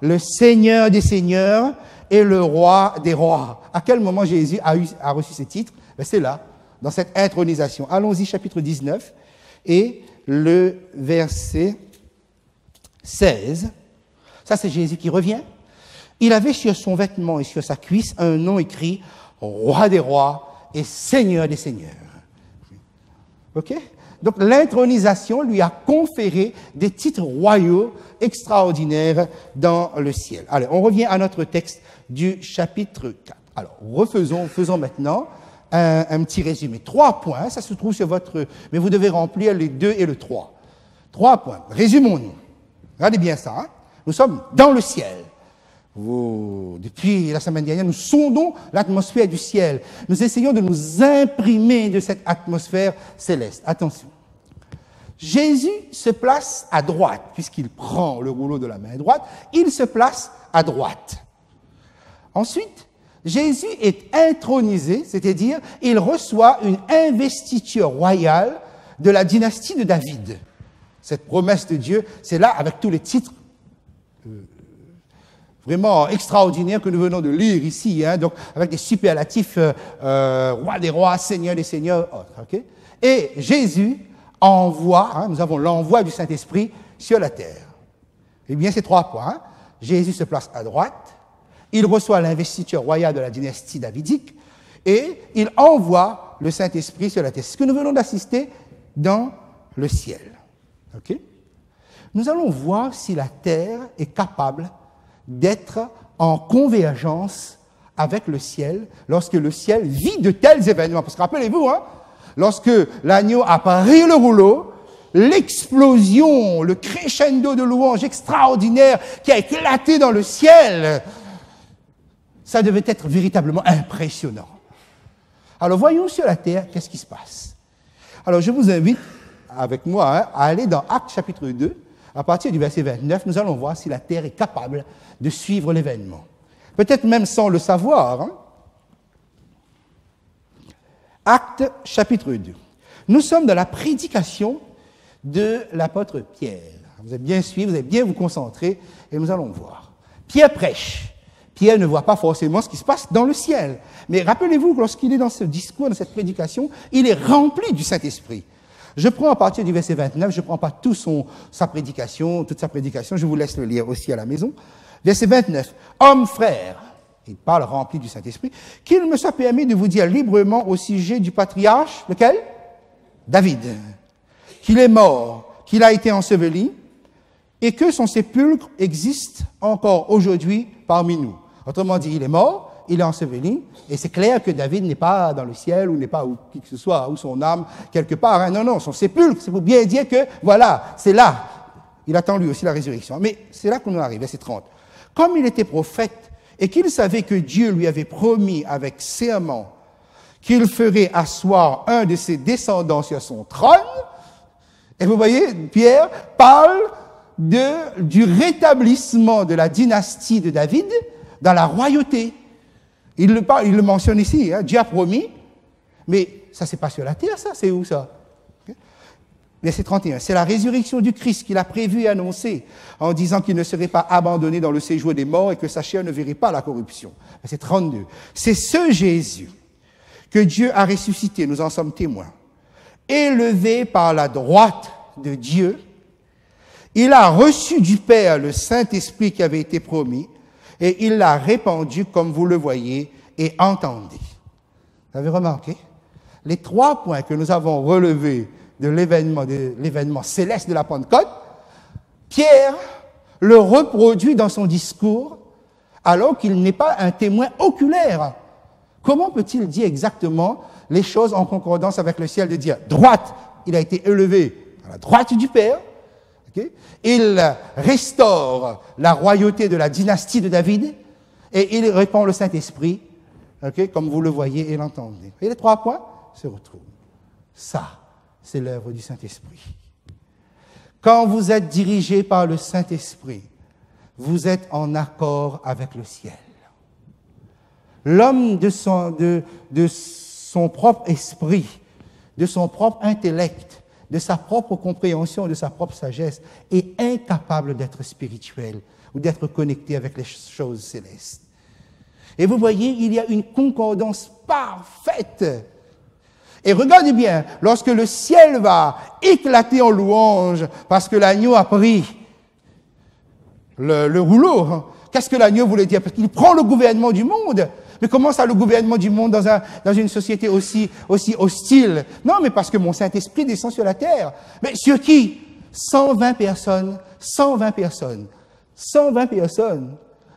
le Seigneur des seigneurs et le roi des rois. À quel moment Jésus a reçu ces titres? C'est là, dans cette intronisation. Allons-y, chapitre 19, et le verset 16. Ça, c'est Jésus qui revient. Il avait sur son vêtement et sur sa cuisse un nom écrit « Roi des rois et Seigneur des seigneurs ». OK? Donc, l'intronisation lui a conféré des titres royaux extraordinaires dans le ciel. Allez, on revient à notre texte du chapitre 4. Alors, faisons maintenant un petit résumé. 3 points, ça se trouve sur votre... Mais vous devez remplir les 2 et le 3. 3 points. Résumons-nous. Regardez bien ça. Nous sommes dans le ciel. Depuis la semaine dernière, nous sondons l'atmosphère du ciel. Nous essayons de nous imprimer de cette atmosphère céleste. Attention. Jésus se place à droite, puisqu'il prend le rouleau de la main droite, il se place à droite. Ensuite, Jésus est intronisé, c'est-à-dire il reçoit une investiture royale de la dynastie de David. Cette promesse de Dieu, c'est là avec tous les titres vraiment extraordinaires que nous venons de lire ici, donc avec des superlatifs roi des rois, seigneur des seigneurs, okay? Et Jésus envoie, nous avons l'envoi du Saint-Esprit sur la terre. Eh bien, ces 3 points. Jésus se place à droite, il reçoit l'investiture royale de la dynastie davidique et il envoie le Saint-Esprit sur la terre. C'est ce que nous venons d'assister dans le ciel. OK? nous allons voir si la Terre est capable d'être en convergence avec le ciel lorsque le ciel vit de tels événements. Parce que rappelez-vous, hein, lorsque l'agneau a pris le rouleau, l'explosion, le crescendo de louanges extraordinaire qui a éclaté dans le ciel, ça devait être véritablement impressionnant. Alors voyons sur la terre, qu'est-ce qui se passe. Alors je vous invite, avec moi, hein, à aller dans Actes chapitre 2, à partir du verset 29, nous allons voir si la terre est capable de suivre l'événement. Peut-être même sans le savoir. Hein. Actes chapitre 2. Nous sommes dans la prédication de l'apôtre Pierre. Vous allez bien suivre, vous allez bien vous concentrer, et nous allons voir. Pierre prêche. Pierre ne voit pas forcément ce qui se passe dans le ciel. Mais rappelez-vous que lorsqu'il est dans ce discours, dans cette prédication, il est rempli du Saint-Esprit. Je prends à partir du verset 29, je ne prends pas toute sa prédication, je vous laisse le lire aussi à la maison. Verset 29. Hommes frères, il parle rempli du Saint-Esprit, qu'il me soit permis de vous dire librement au sujet du patriarche, lequel? David. Qu'il est mort, qu'il a été enseveli, et que son sépulcre existe encore aujourd'hui parmi nous. Autrement dit, il est mort, il est enseveli, et c'est clair que David n'est pas dans le ciel, ou n'est pas où qui que ce soit, ou son âme quelque part. Hein. Non, son sépulcre, c'est pour bien dire que, voilà, c'est là. Il attend lui aussi la résurrection. Mais c'est là qu'on en arrive, verset 30. Comme il était prophète, et qu'il savait que Dieu lui avait promis avec serment qu'il ferait asseoir un de ses descendants sur son trône, et vous voyez, Pierre parle du rétablissement de la dynastie de David dans la royauté. Il le mentionne ici, hein, Dieu a promis, mais ça c'est pas sur la terre, ça, c'est où ça? Okay. Verset 31, c'est la résurrection du Christ qu'il a prévu et annoncé en disant qu'il ne serait pas abandonné dans le séjour des morts et que sa chair ne verrait pas la corruption. Verset 32, c'est ce Jésus que Dieu a ressuscité, nous en sommes témoins, élevé par la droite de Dieu. Il a reçu du Père le Saint-Esprit qui avait été promis et il l'a répandu comme vous le voyez et entendez. Vous avez remarqué? Les 3 points que nous avons relevés de l'événement céleste de la Pentecôte, Pierre le reproduit dans son discours alors qu'il n'est pas un témoin oculaire. Comment peut-il dire exactement les choses en concordance avec le ciel, de dire droite, il a été élevé à la droite du Père, okay? Il restaure la royauté de la dynastie de David et il répand le Saint-Esprit, okay? Comme vous le voyez et l'entendez. Et les 3 points se retrouvent. Ça, c'est l'œuvre du Saint-Esprit. Quand vous êtes dirigé par le Saint-Esprit, vous êtes en accord avec le ciel. L'homme de son propre esprit, de son propre intellect, de sa propre compréhension, de sa propre sagesse, est incapable d'être spirituel ou d'être connecté avec les choses célestes. Et vous voyez, il y a une concordance parfaite. Et regardez bien, lorsque le ciel va éclater en louange parce que l'agneau a pris le rouleau, qu'est-ce que l'agneau voulait dire? Parce qu'il prend le gouvernement du monde. Mais comment ça, le gouvernement du monde dans une société aussi hostile? Non, mais parce que mon Saint-Esprit descend sur la terre. Mais sur qui? 120 personnes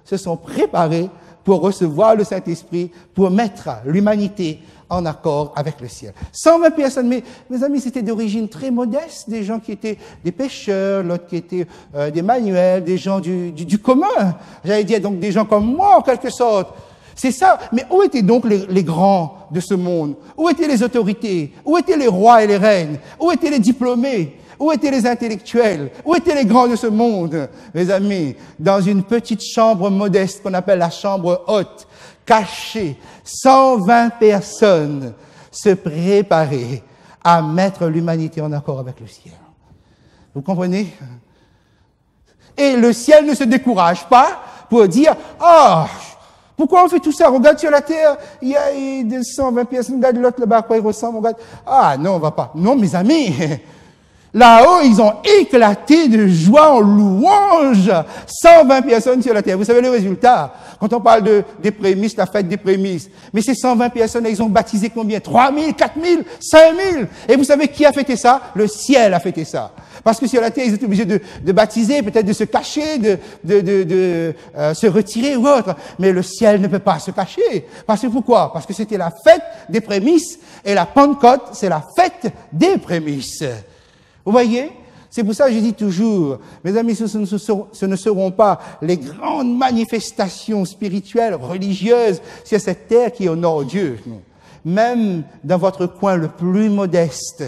se sont préparées pour recevoir le Saint-Esprit, pour mettre l'humanité en accord avec le ciel. 120 personnes, mais mes amis, c'était d'origine très modeste, des gens qui étaient des pêcheurs, l'autre qui étaient des manuels, des gens du commun. J'allais dire donc des gens comme moi, en quelque sorte. C'est ça. Mais où étaient donc les grands de ce monde? Où étaient les autorités? Où étaient les rois et les reines? Où étaient les diplômés? Où étaient les intellectuels? Où étaient les grands de ce monde? Mes amis, dans une petite chambre modeste qu'on appelle la chambre haute, cachée, 120 personnes se préparaient à mettre l'humanité en accord avec le ciel. Vous comprenez? Et le ciel ne se décourage pas pour dire, pourquoi on fait tout ça? Regarde sur la terre, il y a 120 personnes, regarde l'autre là-bas, à quoi il ressemble, regarde. Non, on va pas. Non, mes amis, Là-haut, ils ont éclaté de joie en louange. 120 personnes sur la terre. Vous savez le résultat? Quand on parle des prémices, la fête des prémices. Mais ces 120 personnes, ils ont baptisé combien? 3 000, 4 000, 5 000. Et vous savez qui a fêté ça? Le ciel a fêté ça. Parce que sur la terre, ils étaient obligés de baptiser, peut-être de se cacher, de se retirer ou autre. Mais le ciel ne peut pas se cacher. Parce que pourquoi? Parce que c'était la fête des prémices. Et la Pentecôte, c'est la fête des prémices. Vous voyez? C'est pour ça que je dis toujours, mes amis, ce ne seront pas les grandes manifestations spirituelles, religieuses sur cette terre qui honore Dieu. Même dans votre coin le plus modeste,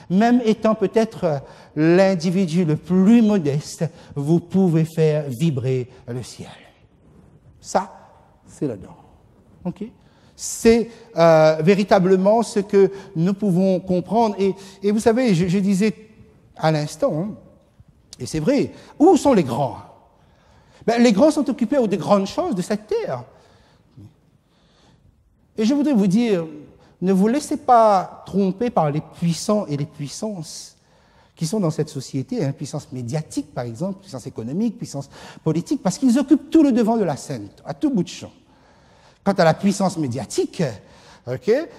même étant peut-être l'individu le plus modeste, vous pouvez faire vibrer le ciel. Ça, c'est là-dedans. OK? C'est véritablement ce que nous pouvons comprendre. Et vous savez, je disais à l'instant, hein, et c'est vrai, où sont les grands? Ben, les grands sont occupés aux grandes choses de cette terre. Et je voudrais vous dire, ne vous laissez pas tromper par les puissants et les puissances qui sont dans cette société, hein, puissance médiatique par exemple, puissance économique, puissance politique, parce qu'ils occupent tout le devant de la scène, à tout bout de champ. Quant à la puissance médiatique,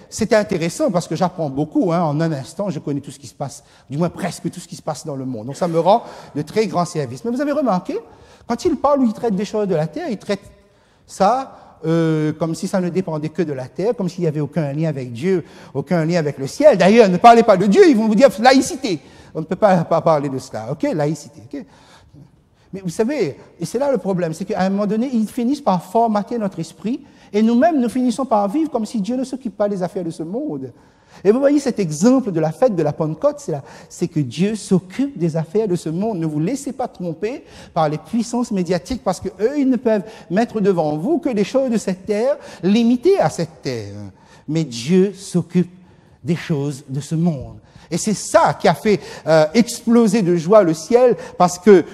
c'était intéressant parce que j'apprends beaucoup, hein, en un instant, je connais tout ce qui se passe, du moins presque tout ce qui se passe dans le monde. Donc ça me rend de très grands services. Mais vous avez remarqué, quand il parle ou il traite des choses de la terre, il traite ça comme si ça ne dépendait que de la terre, comme s'il n'y avait aucun lien avec Dieu, aucun lien avec le ciel. D'ailleurs, ne parlez pas de Dieu, ils vont vous dire laïcité. On ne peut pas parler de cela, laïcité. Mais vous savez, et c'est là le problème, c'est qu'à un moment donné, ils finissent par formater notre esprit, et nous-mêmes, nous finissons par vivre comme si Dieu ne s'occupe pas des affaires de ce monde. Et vous voyez cet exemple de la fête de la Pentecôte, c'est que Dieu s'occupe des affaires de ce monde. Ne vous laissez pas tromper par les puissances médiatiques, parce que eux, ils ne peuvent mettre devant vous que des choses de cette terre, limitées à cette terre. Mais Dieu s'occupe des choses de ce monde. Et c'est ça qui a fait exploser de joie le ciel, parce que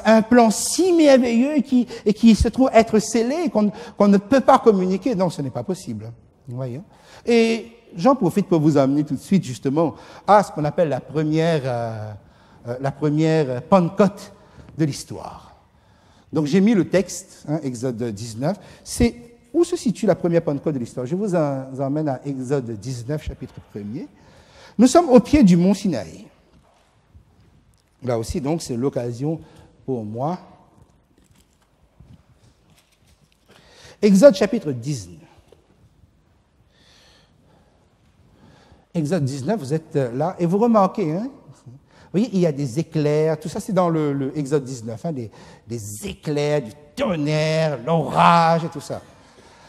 un plan si merveilleux et qui se trouve être scellé, qu'on ne peut pas communiquer. Non, ce n'est pas possible. Vous voyez? Et j'en profite pour vous amener tout de suite, justement, à ce qu'on appelle la première Pentecôte de l'histoire. Donc, j'ai mis le texte, hein, Exode 19. C'est où se situe la première Pentecôte de l'histoire? Je vous emmène à Exode 19, chapitre 1er. Nous sommes au pied du mont Sinaï. Là aussi, donc, c'est l'occasion pour moi. Exode chapitre 19. Exode 19, vous êtes là, et vous remarquez, hein, vous voyez, il y a des éclairs, tout ça c'est dans le Exode 19, hein, des éclairs, du tonnerre, l'orage et tout ça.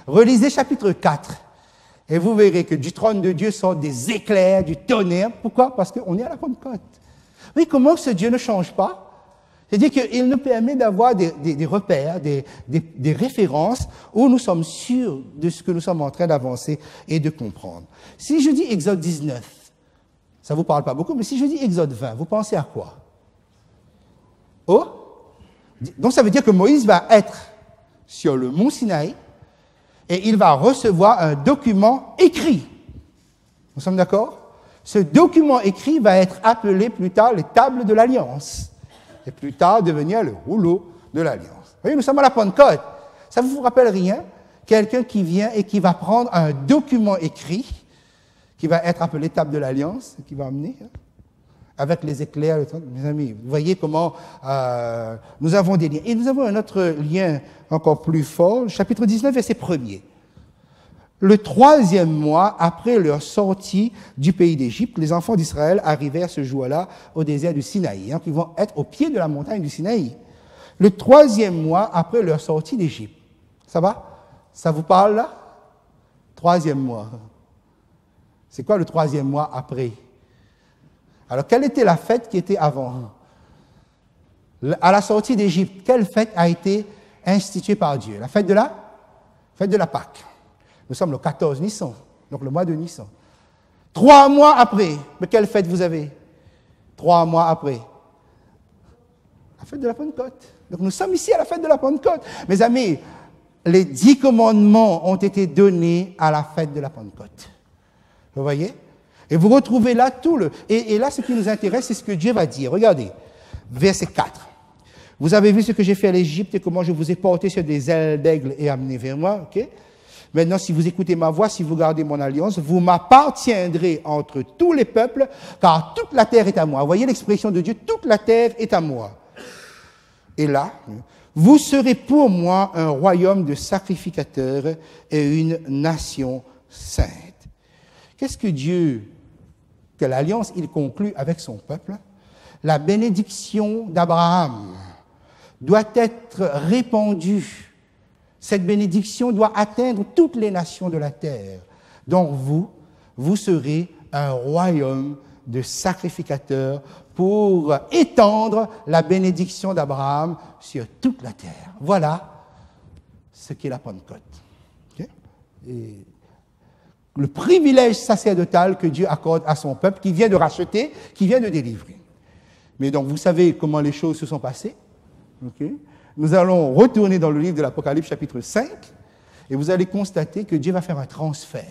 Relisez chapitre 4, et vous verrez que du trône de Dieu sortent des éclairs, du tonnerre. Pourquoi? Parce qu'on est à la Pentecôte. Oui, comment ce Dieu ne change pas? C'est-à-dire qu'il nous permet d'avoir des repères, des références où nous sommes sûrs de ce que nous sommes en train d'avancer et de comprendre. Si je dis Exode 19, ça ne vous parle pas beaucoup, mais si je dis Exode 20, vous pensez à quoi? Oh? Donc ça veut dire que Moïse va être sur le mont Sinaï et il va recevoir un document écrit. Nous sommes d'accord? Ce document écrit va être appelé plus tard les tables de l'Alliance. Et plus tard devenir le rouleau de l'Alliance. Vous voyez, nous sommes à la Pentecôte. Ça ne vous rappelle rien? Quelqu'un qui vient et qui va prendre un document écrit, qui va être appelé table de l'Alliance, qui va amener, hein, avec les éclairs. Mes amis, vous voyez comment nous avons des liens. Et nous avons un autre lien encore plus fort, chapitre 19, verset 1er. Le 3e mois après leur sortie du pays d'Égypte, les enfants d'Israël arrivèrent ce jour-là au désert du Sinaï. Donc, ils vont être au pied de la montagne du Sinaï. Le 3e mois après leur sortie d'Égypte. Ça va? Ça vous parle là? 3e mois. C'est quoi le 3e mois après? Alors, quelle était la fête qui était avant? À la sortie d'Égypte, quelle fête a été instituée par Dieu? La fête de la Pâque. Nous sommes le 14 Nissan, donc le mois de Nissan. 3 mois après, mais quelle fête vous avez? 3 mois après. La fête de la Pentecôte. Donc nous sommes ici à la fête de la Pentecôte. Mes amis, les 10 commandements ont été donnés à la fête de la Pentecôte. Vous voyez? Et vous retrouvez là tout le... Et là, ce qui nous intéresse, c'est ce que Dieu va dire. Regardez, verset 4. Vous avez vu ce que j'ai fait à l'Égypte et comment je vous ai porté sur des ailes d'aigle et amené vers moi. Okay? Maintenant, si vous écoutez ma voix, si vous gardez mon alliance, vous m'appartiendrez entre tous les peuples, car toute la terre est à moi. Vous voyez l'expression de Dieu, toute la terre est à moi. Et là, vous serez pour moi un royaume de sacrificateurs et une nation sainte. Qu'est-ce que Dieu, quelle alliance il conclut avec son peuple? La bénédiction d'Abraham doit être répandue. Cette bénédiction doit atteindre toutes les nations de la terre. Donc vous serez un royaume de sacrificateurs pour étendre la bénédiction d'Abraham sur toute la terre. Voilà ce qu'est la Pentecôte. Okay? Et le privilège sacerdotal que Dieu accorde à son peuple, qui vient de racheter, qui vient de délivrer. Mais donc, vous savez comment les choses se sont passées. Okay? Nous allons retourner dans le livre de l'Apocalypse, chapitre 5, et vous allez constater que Dieu va faire un transfert.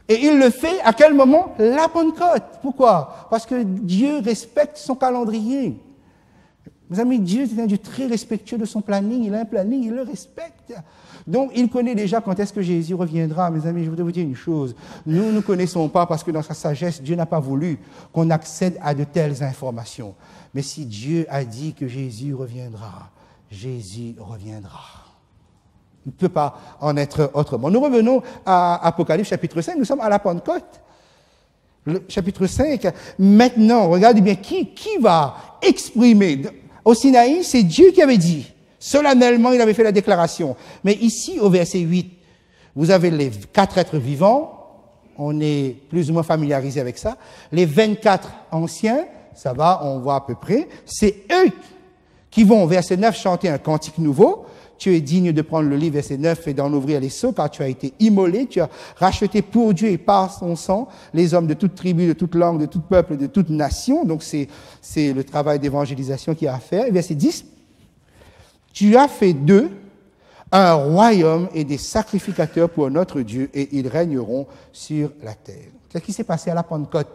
Et il le fait à quel moment? La Pentecôte. Pourquoi? Parce que Dieu respecte son calendrier. Mes amis, Dieu est un Dieu très respectueux de son planning. Il a un planning, il le respecte. Donc, il connaît déjà quand est-ce que Jésus reviendra. Mes amis, je voudrais vous dire une chose. Nous ne connaissons pas parce que dans sa sagesse, Dieu n'a pas voulu qu'on accède à de telles informations. Mais si Dieu a dit que Jésus reviendra, Jésus reviendra. Il ne peut pas en être autrement. Nous revenons à Apocalypse chapitre 5. Nous sommes à la Pentecôte. Le chapitre 5. Maintenant, regardez bien, qui va exprimer? Au Sinaï, c'est Dieu qui avait dit. Solennellement, il avait fait la déclaration. Mais ici, au verset 8, vous avez les 4 êtres vivants. On est plus ou moins familiarisé avec ça. Les 24 anciens, ça va, on voit à peu près. C'est eux qui vont, verset 9, chanter un cantique nouveau. Tu es digne de prendre le livre, verset 9, et d'en ouvrir les sceaux, car tu as été immolé, tu as racheté pour Dieu et par son sang les hommes de toute tribu, de toute langue, de tout peuple, de toute nation. Donc c'est le travail d'évangélisation qu'il y a à faire. Et verset 10, tu as fait d'eux un royaume et des sacrificateurs pour notre Dieu, et ils régneront sur la terre. Qu'est-ce qui s'est passé à la Pentecôte?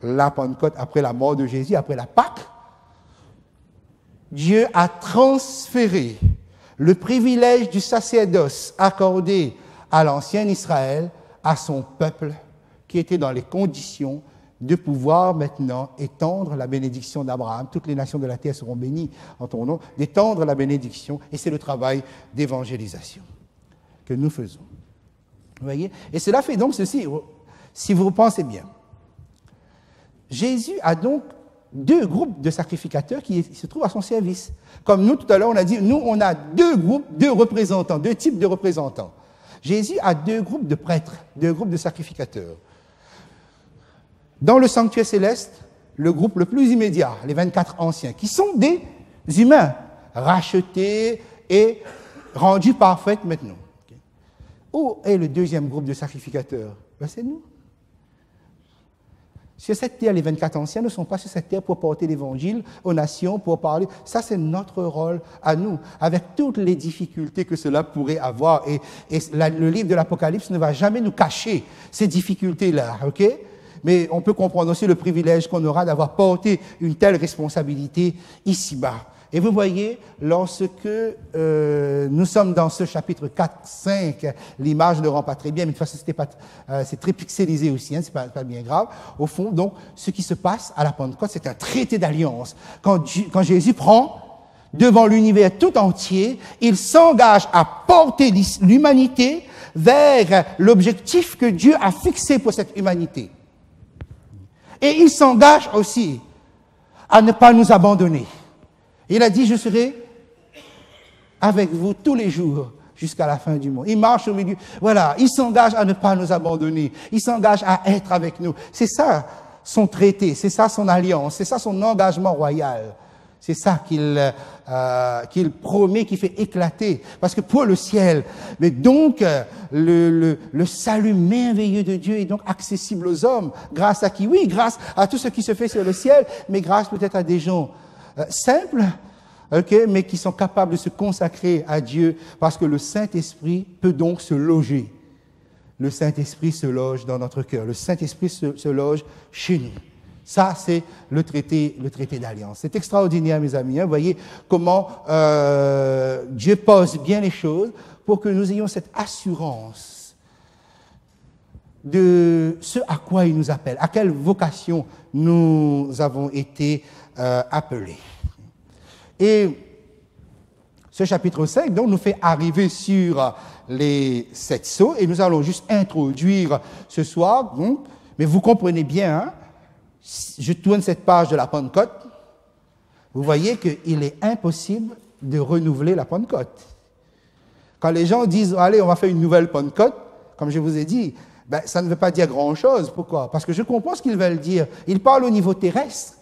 La Pentecôte, après la mort de Jésus, après la Pâque, Dieu a transféré le privilège du sacerdoce accordé à l'ancien Israël à son peuple qui était dans les conditions de pouvoir maintenant étendre la bénédiction d'Abraham. Toutes les nations de la terre seront bénies en ton nom, d'étendre la bénédiction, et c'est le travail d'évangélisation que nous faisons. Vous voyez? Et cela fait donc ceci, si vous pensez bien. Jésus a donc 2 groupes de sacrificateurs qui se trouvent à son service. Comme nous, tout à l'heure, on a dit, nous, on a 2 groupes, 2 représentants, 2 types de représentants. Jésus a 2 groupes de prêtres, 2 groupes de sacrificateurs. Dans le sanctuaire céleste, le groupe le plus immédiat, les 24 anciens, qui sont des humains, rachetés et rendus parfaits maintenant. Où est le 2e groupe de sacrificateurs? Ben, c'est nous. Sur cette terre, les 24 anciens ne sont pas sur cette terre pour porter l'évangile aux nations, pour parler. Ça, c'est notre rôle à nous, avec toutes les difficultés que cela pourrait avoir. Et le livre de l'Apocalypse ne va jamais nous cacher ces difficultés-là, ok? Mais on peut comprendre aussi le privilège qu'on aura d'avoir porté une telle responsabilité ici-bas. Et vous voyez, lorsque nous sommes dans ce chapitre 4, 5, l'image ne rend pas très bien, mais de toute façon, c'est très pixelisé aussi, hein, c'est pas bien grave. Au fond, donc, ce qui se passe à la Pentecôte, c'est un traité d'alliance. Quand Jésus prend devant l'univers tout entier, il s'engage à porter l'humanité vers l'objectif que Dieu a fixé pour cette humanité. Et il s'engage aussi à ne pas nous abandonner. Il a dit, je serai avec vous tous les jours jusqu'à la fin du monde. Il marche au milieu. Voilà, il s'engage à ne pas nous abandonner. Il s'engage à être avec nous. C'est ça son traité, c'est ça son alliance, c'est ça son engagement royal. C'est ça qu'il promet, qu'il fait éclater. Parce que pour le ciel, mais donc le salut merveilleux de Dieu est donc accessible aux hommes. Grâce à qui? Oui, grâce à tout ce qui se fait sur le ciel, mais grâce peut-être à des gens simples, okay, mais qui sont capables de se consacrer à Dieu, parce que le Saint-Esprit peut donc se loger le Saint-Esprit se loge dans notre cœur. Le Saint-Esprit se loge chez nous. Ça, c'est le traité d'alliance. C'est extraordinaire, mes amis. Vous voyez comment Dieu pose bien les choses pour que nous ayons cette assurance de ce à quoi il nous appelle, à quelle vocation nous avons été appelés. Et ce chapitre 5, donc, nous fait arriver sur les 7 sceaux, et nous allons juste introduire ce soir, donc, mais vous comprenez bien, hein, je tourne cette page de la Pentecôte, vous voyez qu'il est impossible de renouveler la Pentecôte. Quand les gens disent, allez, on va faire une nouvelle Pentecôte, comme je vous ai dit, ben, ça ne veut pas dire grand-chose. Pourquoi? Parce que je comprends ce qu'ils veulent dire. Ils parlent au niveau terrestre.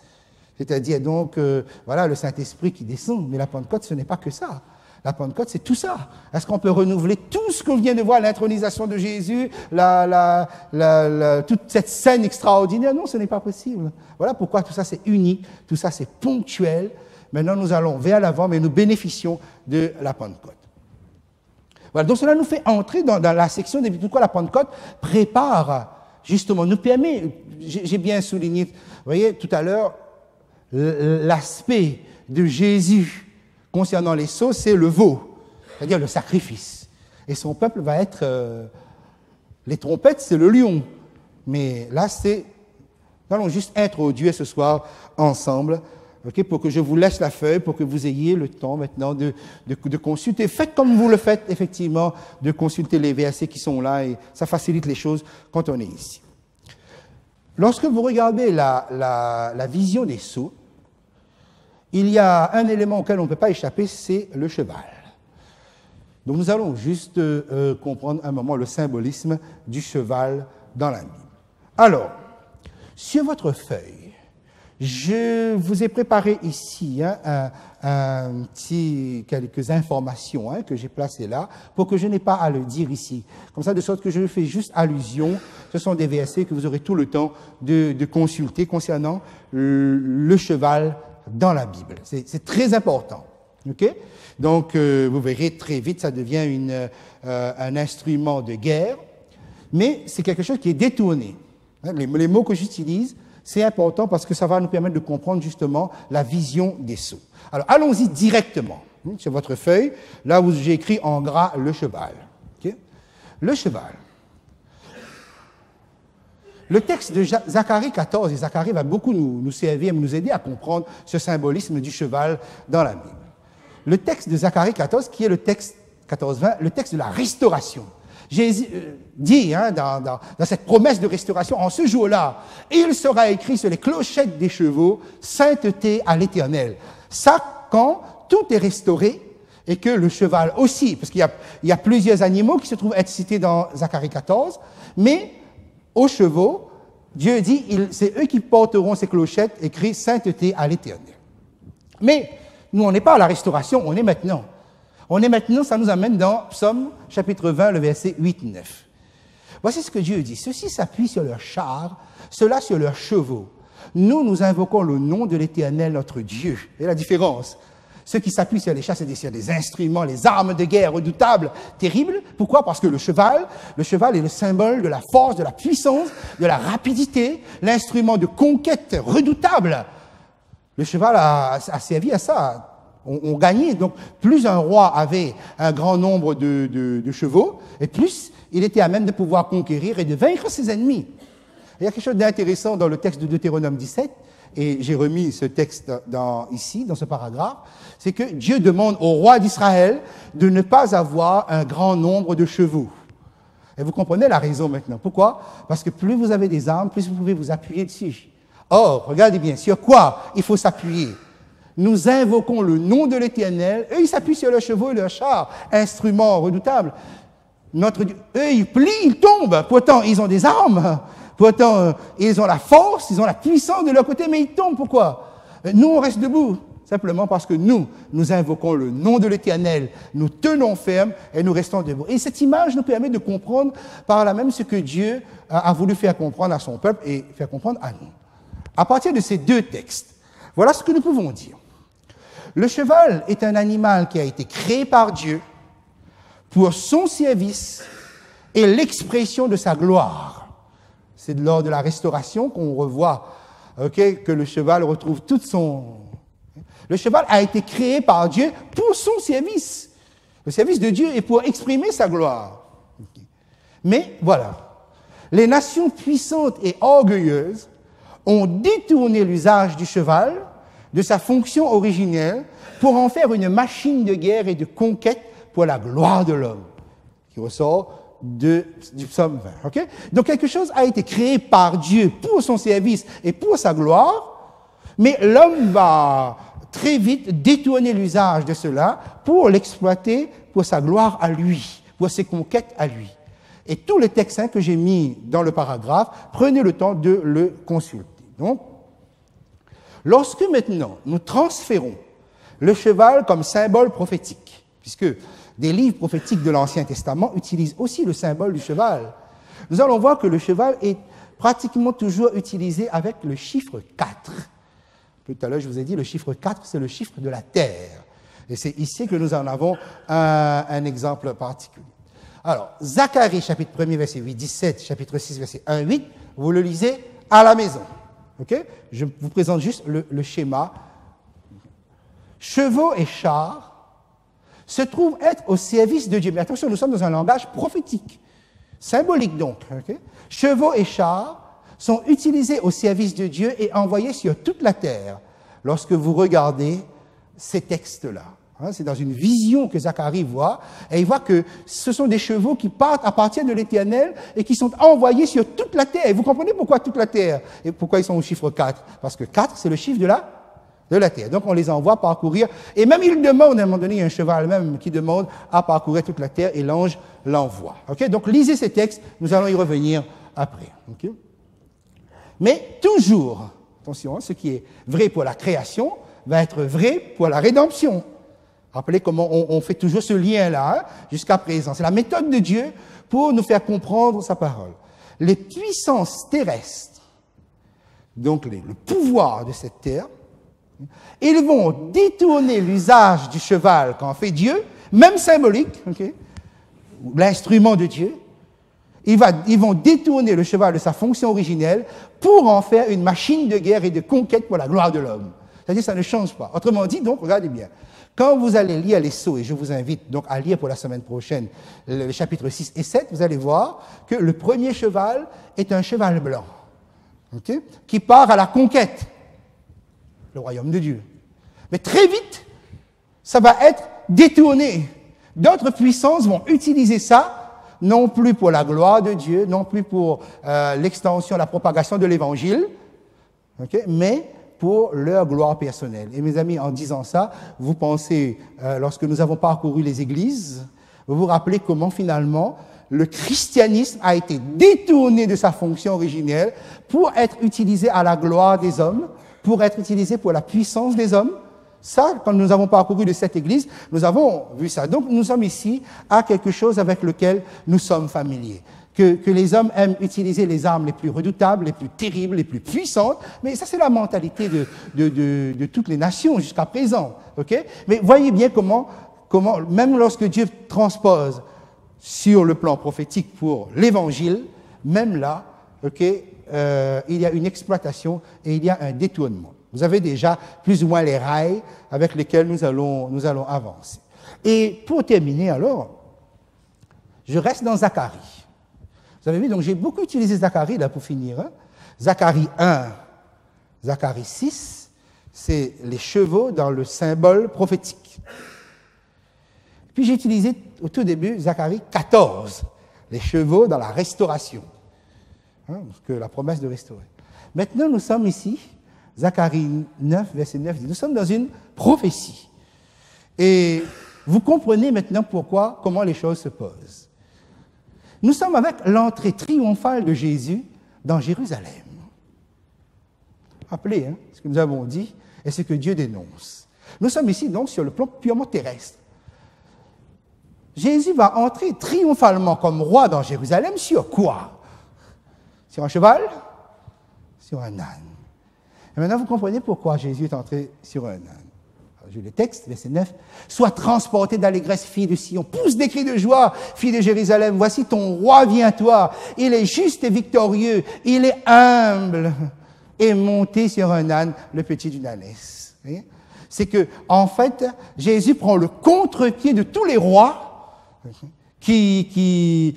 C'est-à-dire donc, voilà, le Saint-Esprit qui descend. Mais la Pentecôte, ce n'est pas que ça. La Pentecôte, c'est tout ça. Est-ce qu'on peut renouveler tout ce qu'on vient de voir, l'intronisation de Jésus, toute cette scène extraordinaire? Non, ce n'est pas possible. Voilà pourquoi tout ça, c'est unique, tout ça, c'est ponctuel. Maintenant, nous allons vers l'avant, mais nous bénéficions de la Pentecôte. Voilà, donc cela nous fait entrer dans la section de pourquoi la Pentecôte prépare, justement, nous permet, j'ai bien souligné, vous voyez, tout à l'heure, l'aspect de Jésus concernant les sceaux, c'est le veau, c'est-à-dire le sacrifice. Et son peuple va être... les trompettes, c'est le lion. Mais là, nous allons juste introduire ce soir ensemble, okay, pour que je vous laisse la feuille, pour que vous ayez le temps maintenant de consulter. Faites comme vous le faites, effectivement, de consulter les versets qui sont là, et ça facilite les choses quand on est ici. Lorsque vous regardez la vision des sceaux, il y a un élément auquel on ne peut pas échapper, c'est le cheval. Donc nous allons juste comprendre un moment le symbolisme du cheval dans la Bible. Alors, sur votre feuille, je vous ai préparé ici quelques informations que j'ai placées là pour que je n'ai pas à le dire ici. Comme ça, de sorte que je fais juste allusion. Ce sont des versets que vous aurez tout le temps de consulter concernant le cheval dans la Bible. C'est très important. Okay? Donc, vous verrez très vite, ça devient un instrument de guerre, mais c'est quelque chose qui est détourné. Les mots que j'utilise, c'est important parce que ça va nous permettre de comprendre justement la vision des sceaux. Alors, allons-y directement. Sur votre feuille, là où j'ai écrit en gras le cheval. Okay? Le cheval. Le texte de Zacharie 14, et Zacharie va beaucoup nous servir, nous aider à comprendre ce symbolisme du cheval dans la Bible. Le texte de Zacharie 14, qui est le texte 14-20, le texte de la restauration. Jésus dit dans cette promesse de restauration, en ce jour-là, il sera écrit sur les clochettes des chevaux, sainteté à l'Éternel. Ça, quand tout est restauré et que le cheval aussi, parce qu'il y a plusieurs animaux qui se trouvent être cités dans Zacharie 14, mais aux chevaux, Dieu dit, c'est eux qui porteront ces clochettes écrites sainteté à l'Éternel. Mais nous, on n'est pas à la restauration, on est maintenant. On est maintenant, ça nous amène dans Psaume chapitre 20, le verset 8-9. Voici ce que Dieu dit. Ceux-ci s'appuient sur leurs chars, ceux-là sur leurs chevaux. Nous invoquons le nom de l'Éternel, notre Dieu. Et la différence, ceux qui s'appuient sur les chars, c'est sur des instruments, les armes de guerre redoutables, terribles. Pourquoi? Parce que le cheval est le symbole de la force, de la puissance, de la rapidité, l'instrument de conquête redoutable. Le cheval a servi à ça. On gagnait. Donc, plus un roi avait un grand nombre de chevaux, et plus il était à même de pouvoir conquérir et de vaincre ses ennemis. Il y a quelque chose d'intéressant dans le texte de Deutéronome 17, et j'ai remis ce texte ici, dans ce paragraphe, c'est que Dieu demande au roi d'Israël de ne pas avoir un grand nombre de chevaux. Et vous comprenez la raison maintenant. Pourquoi? Parce que plus vous avez des armes, plus vous pouvez vous appuyer dessus. Or, regardez bien, sur quoi il faut s'appuyer? Nous invoquons le nom de l'Éternel. Eux, ils s'appuient sur leurs chevaux et leurs chars, instruments redoutables. Eux, ils plient, ils tombent. Pourtant, ils ont des armes. Pourtant, ils ont la force, ils ont la puissance de leur côté, mais ils tombent. Pourquoi? Nous, on reste debout. Simplement parce que nous invoquons le nom de l'Éternel. Nous tenons ferme et nous restons debout. Et cette image nous permet de comprendre par là même ce que Dieu a voulu faire comprendre à son peuple et faire comprendre à nous. À partir de ces deux textes, voilà ce que nous pouvons dire. Le cheval est un animal qui a été créé par Dieu pour son service et l'expression de sa gloire. C'est lors de la restauration qu'on revoit que le cheval retrouve toute son... Le cheval a été créé par Dieu pour son service. Le service de Dieu est pour exprimer sa gloire. Mais voilà, les nations puissantes et orgueilleuses ont détourné l'usage du cheval de sa fonction originelle pour en faire une machine de guerre et de conquête pour la gloire de l'homme, qui ressort du psaume 20. Okay? Donc quelque chose a été créé par Dieu pour son service et pour sa gloire, mais l'homme va très vite détourner l'usage de cela pour l'exploiter pour sa gloire à lui, pour ses conquêtes à lui. Et tous les textes que j'ai mis dans le paragraphe, prenez le temps de le consulter. Donc, lorsque maintenant nous transférons le cheval comme symbole prophétique, puisque des livres prophétiques de l'Ancien Testament utilisent aussi le symbole du cheval, nous allons voir que le cheval est pratiquement toujours utilisé avec le chiffre 4. Tout à l'heure, je vous ai dit, le chiffre 4, c'est le chiffre de la terre. Et c'est ici que nous en avons un exemple particulier. Alors, Zacharie, chapitre 1er, verset 8, 17, chapitre 6, verset 1, 8, vous le lisez à la maison. Okay? Je vous présente juste le schéma. Chevaux et chars se trouvent être au service de Dieu. Mais attention, nous sommes dans un langage prophétique, symbolique donc. Okay? Chevaux et chars sont utilisés au service de Dieu et envoyés sur toute la terre lorsque vous regardez ces textes-là. C'est dans une vision que Zacharie voit, et il voit que ce sont des chevaux qui partent à partir de l'Éternel et qui sont envoyés sur toute la terre. Et vous comprenez pourquoi toute la terre? Et pourquoi ils sont au chiffre 4? Parce que 4, c'est le chiffre de la terre. Donc on les envoie parcourir, et même il demande, à un moment donné, il y a un cheval même qui demande à parcourir toute la terre, et l'ange l'envoie. Okay? Donc lisez ces textes, nous allons y revenir après. Okay? Mais toujours, attention, ce qui est vrai pour la création va être vrai pour la rédemption. Rappelez comment on fait toujours ce lien-là jusqu'à présent. C'est la méthode de Dieu pour nous faire comprendre sa parole. Les puissances terrestres, donc le pouvoir de cette terre, ils vont détourner l'usage du cheval qu'en fait Dieu, même symbolique, okay, l'instrument de Dieu. Ils vont détourner le cheval de sa fonction originelle pour en faire une machine de guerre et de conquête pour la gloire de l'homme. C'est-à-dire que ça ne change pas. Autrement dit, donc, regardez bien. Quand vous allez lire les Sceaux, et je vous invite donc à lire pour la semaine prochaine le chapitre 6 et 7, vous allez voir que le premier cheval est un cheval blanc, okay, qui part à la conquête, le royaume de Dieu. Mais très vite, ça va être détourné. D'autres puissances vont utiliser ça, non plus pour la gloire de Dieu, non plus pour l'extension, la propagation de l'Évangile, okay, mais pour leur gloire personnelle. Et mes amis, en disant ça, vous pensez, lorsque nous avons parcouru les églises, vous vous rappelez comment finalement le christianisme a été détourné de sa fonction originelle pour être utilisé à la gloire des hommes, pour être utilisé pour la puissance des hommes. Ça, quand nous avons parcouru de cette église, nous avons vu ça. Donc nous sommes ici à quelque chose avec lequel nous sommes familiers. Que les hommes aiment utiliser les armes les plus redoutables, les plus terribles, les plus puissantes, mais ça c'est la mentalité de toutes les nations jusqu'à présent. Okay? Mais voyez bien comment, même lorsque Dieu transpose sur le plan prophétique pour l'Évangile, même là, okay, il y a une exploitation et il y a un détournement. Vous avez déjà plus ou moins les rails avec lesquels nous allons avancer. Et pour terminer alors, je reste dans Zacharie. Vous avez vu, donc j'ai beaucoup utilisé Zacharie là pour finir. Hein? Zacharie 1, Zacharie 6, c'est les chevaux dans le symbole prophétique. Puis j'ai utilisé au tout début Zacharie 14, les chevaux dans la restauration. Hein, que la promesse de restaurer. Maintenant, nous sommes ici, Zacharie 9, verset 9, nous sommes dans une prophétie. Et vous comprenez maintenant comment les choses se posent. Nous sommes avec l'entrée triomphale de Jésus dans Jérusalem. Rappelez ce que nous avons dit et ce que Dieu dénonce. Nous sommes ici donc sur le plan purement terrestre. Jésus va entrer triomphalement comme roi dans Jérusalem sur quoi? Sur un cheval? Sur un âne. Et maintenant vous comprenez pourquoi Jésus est entré sur un âne. je le texte, verset 9, « Sois transporté d'allégresse, fille de Sion, pousse des cris de joie, fille de Jérusalem, voici ton roi vient à toi, il est juste et victorieux, il est humble, et monté sur un âne, le petit d'une ânesse. » C'est que, en fait, Jésus prend le contre-pied de tous les rois qui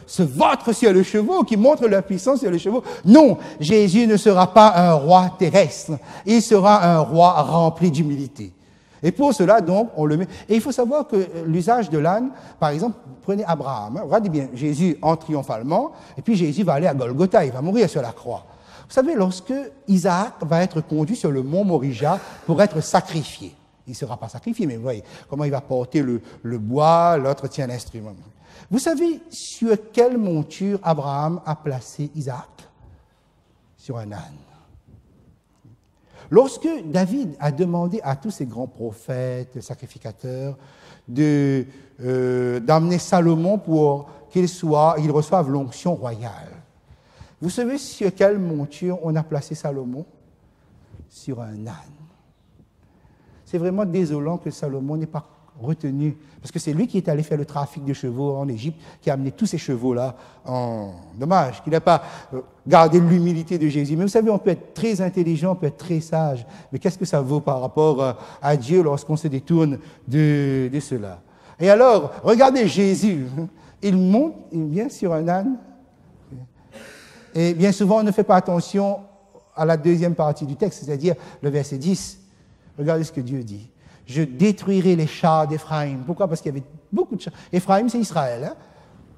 se vautrent sur les chevaux, qui montrent leur puissance sur les chevaux. Non, Jésus ne sera pas un roi terrestre, il sera un roi rempli d'humilité. Et pour cela, donc, on le met. Et il faut savoir que l'usage de l'âne, par exemple, prenez Abraham, regardez bien, Jésus entre triomphalement, et puis Jésus va aller à Golgotha, il va mourir sur la croix. Vous savez, lorsque Isaac va être conduit sur le mont Morija pour être sacrifié, il ne sera pas sacrifié, mais vous voyez comment il va porter le bois, l'autre tient l'instrument. Vous savez sur quelle monture Abraham a placé Isaac? Sur un âne. Lorsque David a demandé à tous ces grands prophètes, sacrificateurs, d'amener Salomon pour qu'il reçoive l'onction royale, vous savez sur quelle monture on a placé Salomon? Sur un âne. C'est vraiment désolant que Salomon n'ait pas retenu, parce que c'est lui qui est allé faire le trafic de chevaux en Égypte, qui a amené tous ces chevaux-là en... Dommage qu'il n'a pas gardé l'humilité de Jésus. Mais vous savez, on peut être très intelligent, on peut être très sage, mais qu'est-ce que ça vaut par rapport à Dieu lorsqu'on se détourne de cela? Et alors, regardez Jésus, il monte, il vient sur un âne, et bien souvent on ne fait pas attention à la deuxième partie du texte, c'est-à-dire le verset 10. Regardez ce que Dieu dit. Je détruirai les chars d'Éphraïm. Pourquoi? Parce qu'il y avait beaucoup de chars. Éphraïm, c'est Israël. Hein?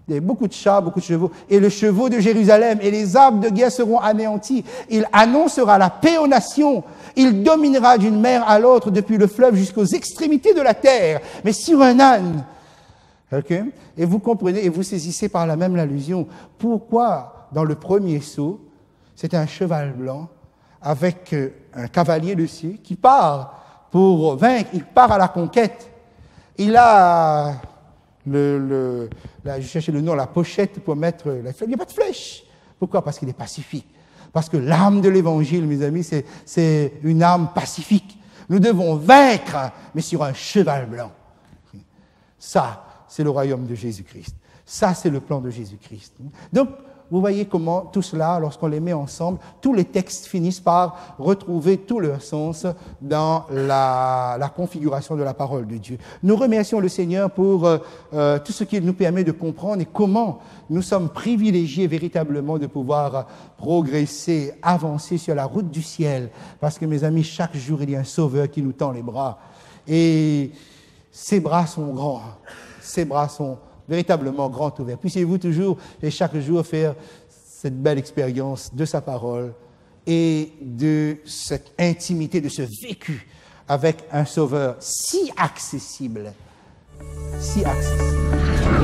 Il y avait beaucoup de chars, beaucoup de chevaux. Et le chevaux de Jérusalem et les arbres de guerre seront anéantis. Il annoncera la paix aux nations. Il dominera d'une mer à l'autre depuis le fleuve jusqu'aux extrémités de la terre. Mais sur un âne. Okay? Et vous comprenez, et vous saisissez par là même l'allusion. Pourquoi, dans le premier saut, c'est un cheval blanc avec un cavalier dessus qui part pour vaincre, il part à la conquête. Il a je cherchais le nom, la pochette pour mettre la flèche. Il n'y a pas de flèche. Pourquoi? Parce qu'il est pacifique. Parce que l'arme de l'Évangile, mes amis, c'est une arme pacifique. Nous devons vaincre, mais sur un cheval blanc. Ça, c'est le royaume de Jésus-Christ. Ça, c'est le plan de Jésus-Christ. Donc, vous voyez comment tout cela, lorsqu'on les met ensemble, tous les textes finissent par retrouver tout leur sens dans la configuration de la parole de Dieu. Nous remercions le Seigneur pour tout ce qu'il nous permet de comprendre et comment nous sommes privilégiés véritablement de pouvoir progresser, avancer sur la route du ciel. Parce que, mes amis, chaque jour, il y a un sauveur qui nous tend les bras. Et ses bras sont grands. Ses bras sont véritablement grand ouvert. Puissiez-vous toujours et chaque jour faire cette belle expérience de sa parole et de cette intimité, de ce vécu avec un sauveur si accessible. Si accessible.